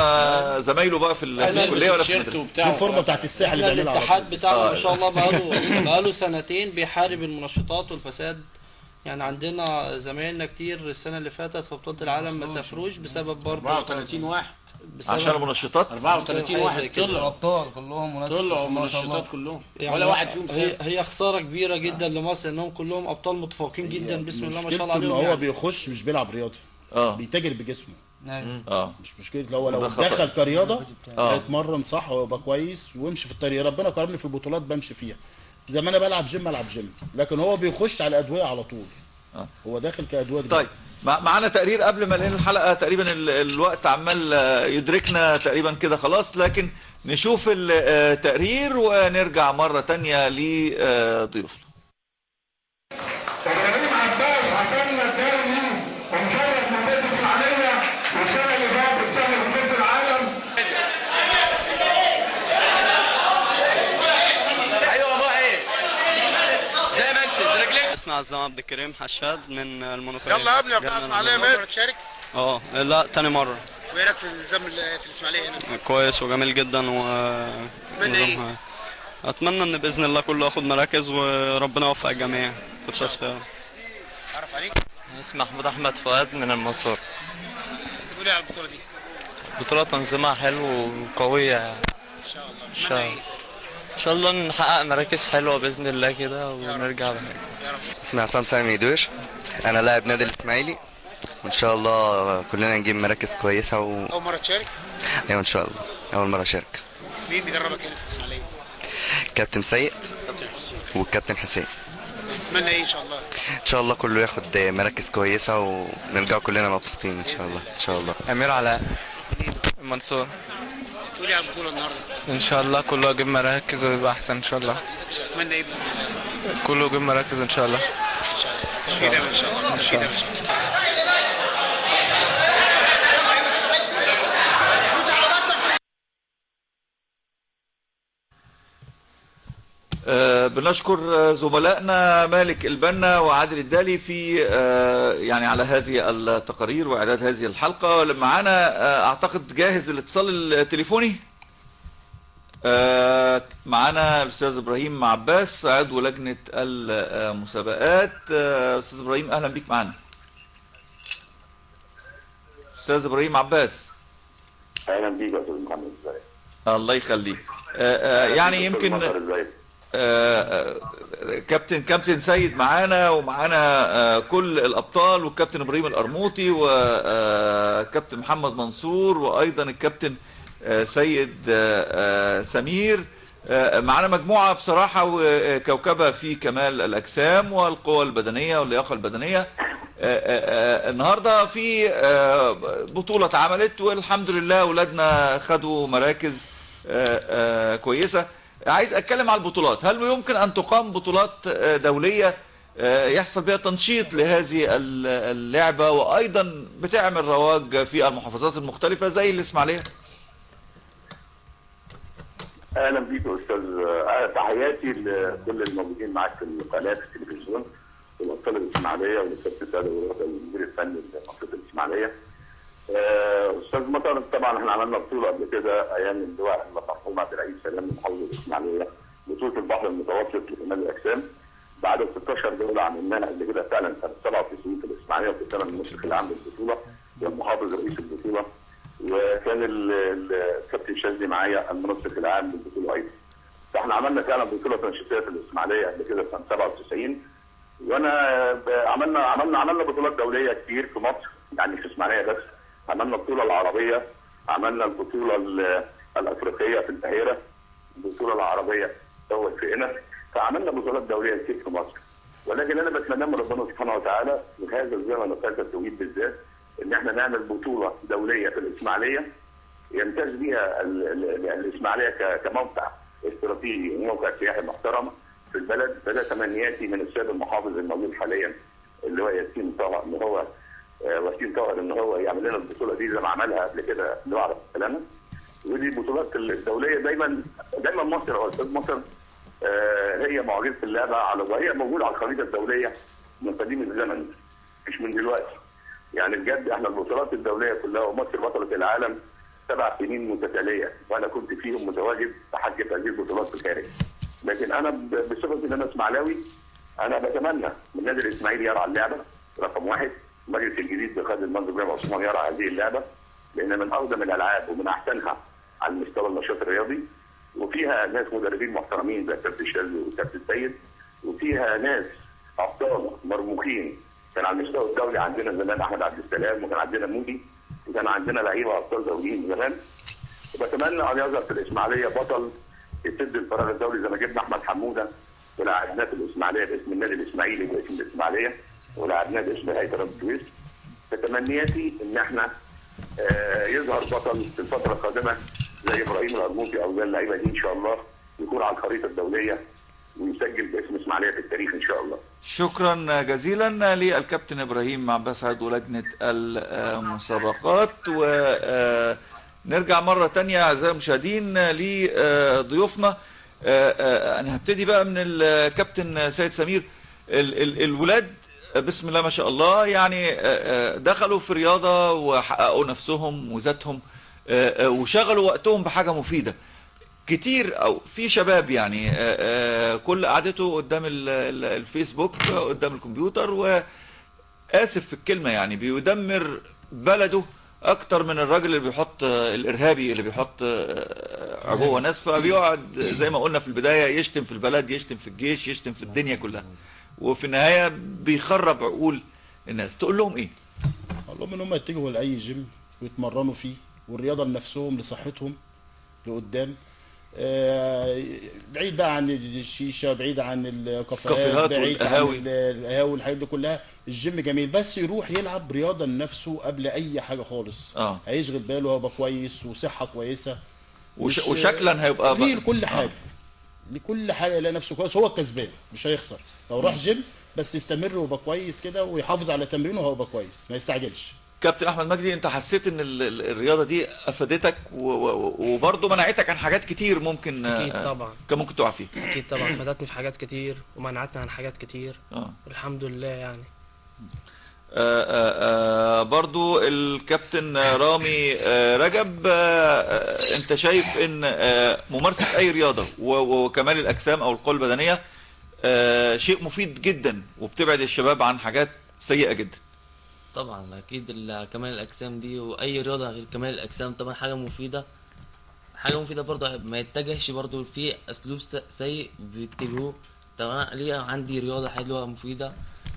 [SPEAKER 1] زمايله بقى في الكليه ولا في المدرسه.
[SPEAKER 7] دي الفورمه بتاعت الساحل اللي بيعملها.
[SPEAKER 3] الاتحاد بتاعنا ما شاء الله بقاله سنتين بيحارب المنشطات والفساد. يعني عندنا زمايلنا كتير السنه اللي فاتت في بطوله العالم ما سافروش بسبب برضه
[SPEAKER 2] 34 واحد
[SPEAKER 1] عشان المنشطات.
[SPEAKER 2] 34 واحد طلعوا
[SPEAKER 4] ابطال كلهم،
[SPEAKER 2] طلعوا منشطات كلهم، يعني ولا واحد فيهم سافر.
[SPEAKER 3] هي خساره كبيره جدا لمصر انهم كلهم ابطال متفوقين جدا بسم الله ما شاء الله عليهم.
[SPEAKER 7] هو
[SPEAKER 3] يعني
[SPEAKER 7] بيخش مش بيلعب رياضي، بيتاجر بجسمه.
[SPEAKER 4] مش
[SPEAKER 7] مشكله. لو دخل كرياضه هيتمرن صح ويبقى كويس ويمشي في الطريق. ربنا كرمني في البطولات بمشي فيها، زي ما انا بلعب جيم العب جيم، لكن هو بيخش على ادويه على طول. هو داخل كادويه.
[SPEAKER 1] طيب معانا تقرير قبل ما ننهي الحلقه، تقريبا الوقت عمال يدركنا تقريبا كده خلاص، لكن نشوف التقرير ونرجع مره ثانيه لضيوفنا.
[SPEAKER 16] كريم عباس عطلنا الدوري ومشرف منطقه الاسماعيليه والسنه اللي فاتت سنه بطوله العالم.
[SPEAKER 17] ايوه والله ايه زي ما انت رجليك.
[SPEAKER 18] اسمي عزام عبد الكريم حشاد من المنوفيه.
[SPEAKER 16] يلا يا ابني يا بتاع الاسماعيليه، مره تشارك؟
[SPEAKER 18] لا تاني مره.
[SPEAKER 16] وايه رايك في النظام في الاسماعيليه هنا؟
[SPEAKER 18] كويس وجميل جدا
[SPEAKER 16] اتمنى ايه؟
[SPEAKER 18] اتمنى ان باذن الله كله ياخد مراكز وربنا يوفق الجميع في التصفيات.
[SPEAKER 16] اعرف عليك؟
[SPEAKER 18] اسمي محمود احمد فؤاد من المنصورة.
[SPEAKER 16] تقول ايه على البطوله دي؟
[SPEAKER 18] بطولة تنظيمها حلو وقوية يعني.
[SPEAKER 16] ان شاء الله.
[SPEAKER 18] ان شاء الله. ان شاء الله نحقق مراكز حلوة باذن الله كده ونرجع بحاجة.
[SPEAKER 19] اسمي عصام سامي دوش، انا لاعب نادي الاسماعيلي، وان شاء الله كلنا نجيب مراكز كويسه
[SPEAKER 16] اول مره تشارك؟
[SPEAKER 19] ايوه ان شاء الله اول مره اشارك.
[SPEAKER 16] مين بيدربك هنا في الاسماعيليه؟
[SPEAKER 19] كابتن سيد
[SPEAKER 16] كابتن حسين
[SPEAKER 19] والكابتن حسين.
[SPEAKER 16] اتمنى ايه ان شاء الله؟
[SPEAKER 19] ان شاء الله كله ياخد مراكز كويسه ونرجع كلنا مبسوطين ان شاء الله. ان شاء الله.
[SPEAKER 18] امير علاء المنصور.
[SPEAKER 16] تقول ايه على البطوله النهارده؟
[SPEAKER 18] ان شاء الله كله يجيب مراكز ويبقى احسن ان شاء الله.
[SPEAKER 16] اتمنى ايه باذن الله؟
[SPEAKER 18] كله يجيب مراكز ان شاء الله.
[SPEAKER 16] ان شاء الله. توفيق ان شاء الله. ان شاء الله.
[SPEAKER 1] بنشكر زملائنا مالك البنا وعادل الدالي في يعني على هذه التقارير واعداد هذه الحلقه. معانا اعتقد جاهز الاتصال التليفوني. معانا الاستاذ ابراهيم عباس عضو لجنه المسابقات. استاذ ابراهيم اهلا بيك معانا. استاذ ابراهيم عباس
[SPEAKER 20] اهلا بيك يا استاذ محمد. ازيك؟
[SPEAKER 1] الله يخليك. يعني يمكن كابتن سيد معانا، ومعانا كل الابطال، والكابتن ابراهيم القرموطي، وكابتن محمد منصور، وايضا الكابتن سيد سمير. معانا مجموعه بصراحه وكوكبه في كمال الاجسام والقوى البدنيه واللياقه البدنيه. النهارده في بطوله اتعملت، والحمد لله اولادنا خدوا مراكز كويسه. عايز اتكلم على البطولات. هل يمكن ان تقام بطولات دوليه يحصل بها تنشيط لهذه اللعبه، وايضا بتعمل رواج في المحافظات المختلفه زي الاسماعيليه؟
[SPEAKER 20] اهلا بيك يا استاذ. تحياتي لكل الموجودين معاك في القناه في التلفزيون، والابطال الاسماعيليه والكابتن سيد والمدير الفني لمنطقه الاسماعيليه. استاذ مطر، طبعا احنا عملنا بطوله قبل كده ايام اللواء المرحوم عبد العزيز سلام من محافظه الاسماعيليه، بطوله البحر المتوسط لكمال الاجسام. بعد 16 دوله عملناها قبل كده فعلا سنه 97 في الاسماعيليه، وكنت انا المشرف العام للبطوله والمحافظ رئيس البطوله، وكان الكابتن شاذلي معايا المنسق العام للبطوله ايضا. فاحنا عملنا فعلا بطوله تنشيطيه في الاسماعيليه قبل كده سنه 97. وانا عملنا بطولات دوليه كتير في مصر، يعني في الاسماعيليه بس. عملنا البطوله العربيه، عملنا البطوله الافريقيه في القاهره، البطوله العربيه في هنا. فعملنا بطولات دوليه كتير في مصر. ولكن انا بتمنى من ربنا سبحانه وتعالى في هذا الزمن وهذا التوقيت بالذات ان احنا نعمل بطوله دوليه في الاسماعيليه يمتاز بها الاسماعيليه كموقع استراتيجي وموقع سياحي محترم في البلد. فده تمنياتي من السيد المحافظ الموجود حاليا اللي هو ياسين طه، ان هو وسيم طاهر ان هو يعمل لنا البطوله دي زي ما عملها قبل كده اللي هو على السلامه. ودي البطولات الدوليه دايما مصر او استاذ مصر هي معجزه اللعبه وهي موجوده على الخريطه الدوليه من قديم الزمن مش من دلوقتي. يعني بجد احنا البطولات الدوليه كلها ومصر بطله العالم 7 سنين متتاليه، وانا كنت فيهم متواجد بحجه هذه البطولات في الخارج. لكن انا بصفتي ان انا اسماعيلاوي انا بتمنى من النادي الاسماعيلي يرعى اللعبه رقم واحد. المجلس الجديد بقياده المنصب جامع عثمان يرعى هذه اللعبه، لان من اقدم الالعاب ومن احسنها على المستوى النشاط الرياضي، وفيها ناس مدربين محترمين زي الكابتن شاذلي والكابتن سيد، وفيها ناس ابطال مرموقين. كان على المستوى الدولي عندنا زمان احمد عبد السلام، وكان عندنا مودي، وكان عندنا لعيبه ابطال دوليين زمان. وبتمنى ان يظهر في الاسماعيليه بطل يسد الفراغ الدولي زي ما جبنا احمد حموده ولعبناه في الاسماعيليه باسم النادي الاسماعيلي باسم الاسماعيليه، ولعبناه باسم هيئه رياضه السويس. فتمنياتي ان احنا يظهر بطل في الفتره القادمه زي ابراهيم القرموطي او زي اللعيبه دي ان شاء الله، يكون على الخريطه الدوليه ويسجل باسم اسماعيليه في التاريخ ان شاء الله.
[SPEAKER 1] شكرا جزيلا للكابتن ابراهيم عباس عضو لجنه المسابقات. ونرجع مره ثانيه اعزائي المشاهدين لضيوفنا. انا هبتدي بقى من الكابتن سيد سمير. الولاد بسم الله ما شاء الله يعني دخلوا في رياضه وحققوا نفسهم وذاتهم وشغلوا وقتهم بحاجه مفيده. كتير او في شباب يعني كل قعدته قدام الفيسبوك قدام الكمبيوتر، واسف في الكلمه يعني بيدمر بلده اكتر من الراجل اللي بيحط الارهابي اللي بيحط عبوه ناس. فبيقعد زي ما قلنا في البدايه يشتم في البلد، يشتم في الجيش، يشتم في الدنيا كلها، وفي النهايه بيخرب عقول الناس. تقول لهم ايه؟
[SPEAKER 7] اقول لهم ان هم يتجهوا لاي جيم ويتمرنوا فيه، والرياضه لنفسهم لصحتهم لقدام. بعيد بقى عن الشيشه، بعيد عن الكافيهات، بعيد عن القهاوي والحاجات دي كلها. الجيم جميل بس يروح يلعب رياضه لنفسه قبل اي حاجه خالص. هيشغل باله، هيبقى كويس وصحه كويسه
[SPEAKER 1] وشكلا هيبقى
[SPEAKER 7] ليه لكل حاجه لكل حاجه يلاقي نفسه كويس. هو الكسبان مش هيخسر لو راح جيم، بس يستمر ويبقى كويس كده ويحافظ على تمرينه وهو يبقى كويس ما يستعجلش.
[SPEAKER 1] كابتن احمد مجدي، انت حسيت ان الرياضه دي افادتك وبرضه منعتك عن حاجات كتير ممكن
[SPEAKER 6] اكيد طبعا
[SPEAKER 1] كان ممكن تقع فيها؟
[SPEAKER 6] اكيد طبعا فادتني في حاجات كتير ومنعتني عن حاجات كتير. الحمد لله يعني.
[SPEAKER 1] برضو الكابتن رامي رجب، انت شايف ان ممارسه اي رياضه وكمال الاجسام او القوه البدنيه شيء مفيد جدا وبتبعد الشباب عن حاجات سيئه جدا؟
[SPEAKER 5] طبعا اكيد كمال الاجسام دي واي رياضه غير كمال الاجسام طبعا حاجه مفيده، حاجه مفيده برضه، ما يتجهش برضه في اسلوب سيء بيتجهوه. طب انا ليه عندي رياضه حلوه مفيده؟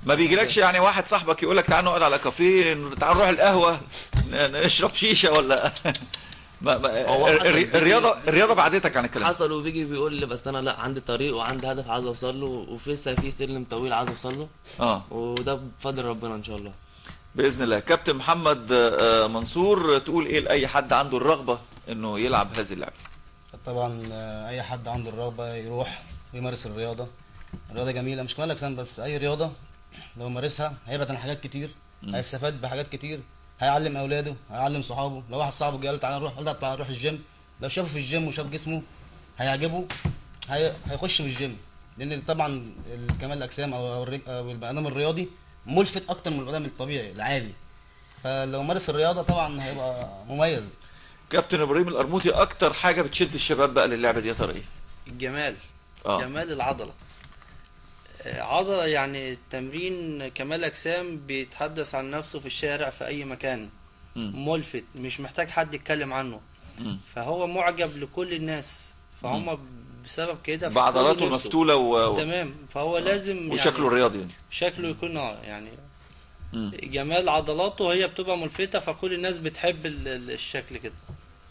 [SPEAKER 1] ما بيجيلكش يعني واحد صاحبك يقول لك تعال نقعد على كافيه، تعال نروح القهوه نشرب شيشه ولا الرياضه بعدتك عن الكلام؟
[SPEAKER 5] حصل وبيجي بيقول لي بس انا لا عندي طريق وعندي هدف عايز اوصل له، وفي لسه في سلم طويل عايز اوصل له. وده بفضل ربنا ان شاء الله
[SPEAKER 1] باذن الله. كابتن محمد منصور، تقول ايه لاي حد عنده الرغبه انه يلعب هذه اللعبه؟
[SPEAKER 4] طبعا اي حد عنده الرغبه يروح ويمارس الرياضه. الرياضه جميله، مش كمال اجسام بس، اي رياضه لو مارسها هيبعد عن حاجات كتير، هيستفاد بحاجات كتير، هيعلم اولاده، هيعلم صحابه. لو واحد صاحبه قال له تعالى نروح، قال له نروح الجيم، لو شافه في الجيم وشاف جسمه هيعجبه، هيخش في الجيم. لان طبعا كمال الاجسام او البني ادم الرياضي ملفت اكتر من البني ادم الطبيعي العادي، فلو مارس الرياضه طبعا هيبقى مميز.
[SPEAKER 1] كابتن ابراهيم القرموطي، اكتر حاجه بتشد الشباب بقى للعبه دي يا ترى ايه؟
[SPEAKER 3] الجمال. جمال العضله. عضله يعني التمرين كمال اجسام بيتحدث عن نفسه في الشارع في اي مكان. ملفت، مش محتاج حد يتكلم عنه. فهو معجب لكل الناس، فهم بسبب كده
[SPEAKER 1] بعضلاته المفتوله
[SPEAKER 3] تمام. فهو لازم
[SPEAKER 1] وشكله يعني الرياضي يعني.
[SPEAKER 3] شكله يكون يعني جمال عضلاته هي بتبقى ملفتة، فكل الناس بتحب الشكل كده.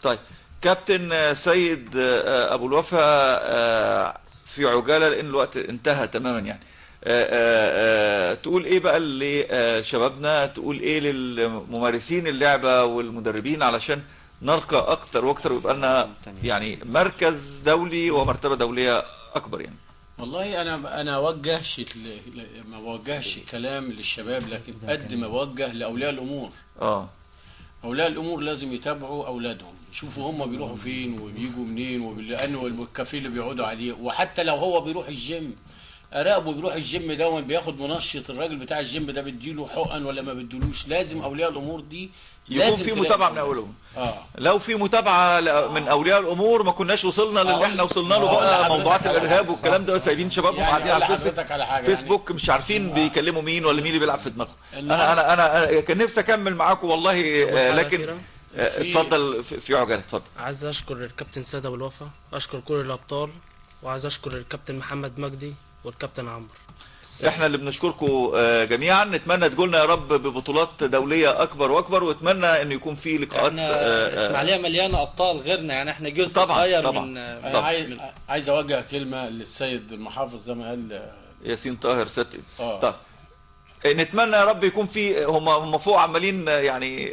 [SPEAKER 1] طيب كابتن سيد ابو الوفا، في عجالة لان الوقت انتهى تماما يعني، تقول ايه بقى لشبابنا، تقول ايه للممارسين اللعبة والمدربين علشان نرقى اكتر واكتر ويبقى لنا يعني مركز دولي ومرتبة دولية اكبر يعني؟
[SPEAKER 2] والله انا ما بوجهش كلام للشباب، لكن قد ما بوجه لاولياء الامور. اولياء الامور لازم يتابعوا اولادهم، يشوفوا هم بيروحوا فين وبيجوا منين، ولانه الكافيه اللي بيقعدوا عليه، وحتى لو هو بيروح الجيم اراقبه بيروح الجيم ده بياخد منشط، الراجل بتاع الجيم ده بيديله حقن ولا ما بيديلوش. لازم اولياء الامور دي
[SPEAKER 1] يكون في متابعه من اولهم. لو في متابعه من اولياء الامور ما كناش وصلنا للي احنا وصلنا له بقى، موضوعات الارهاب والكلام ده، سايبين شبابهم قاعدين على فيسبوك مش عارفين بيكلموا مين ولا مين اللي بيلعب في دماغهم. انا كان نفسي اكمل معاكم والله، لكن اتفضل في عجاله. اتفضل.
[SPEAKER 6] عايز اشكر الكابتن سيد ابو الوفا، اشكر كل الابطال، وعايز اشكر الكابتن محمد مجدي والكابتن عمرو.
[SPEAKER 1] احنا اللي بنشكركم جميعا، نتمنى تقولنا يا رب ببطولات دوليه اكبر واكبر، واتمنى ان يكون في لقاءات.
[SPEAKER 3] اسماعيليه مليانه ابطال غيرنا، يعني احنا جزء صغير من
[SPEAKER 2] عايز اوجه كلمه للسيد المحافظ زي ما قال
[SPEAKER 1] ياسين طاهر ستي. طيب نتمنى يا رب يكون في، هم فوق عمالين يعني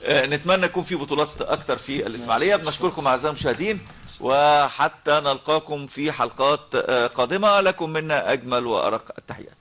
[SPEAKER 1] نتمنى يكون في بطولات اكتر في الاسماعيليه. بنشكركم اعزائي المشاهدين، وحتى نلقاكم في حلقات قادمة، لكم منا أجمل وأرق التحيات.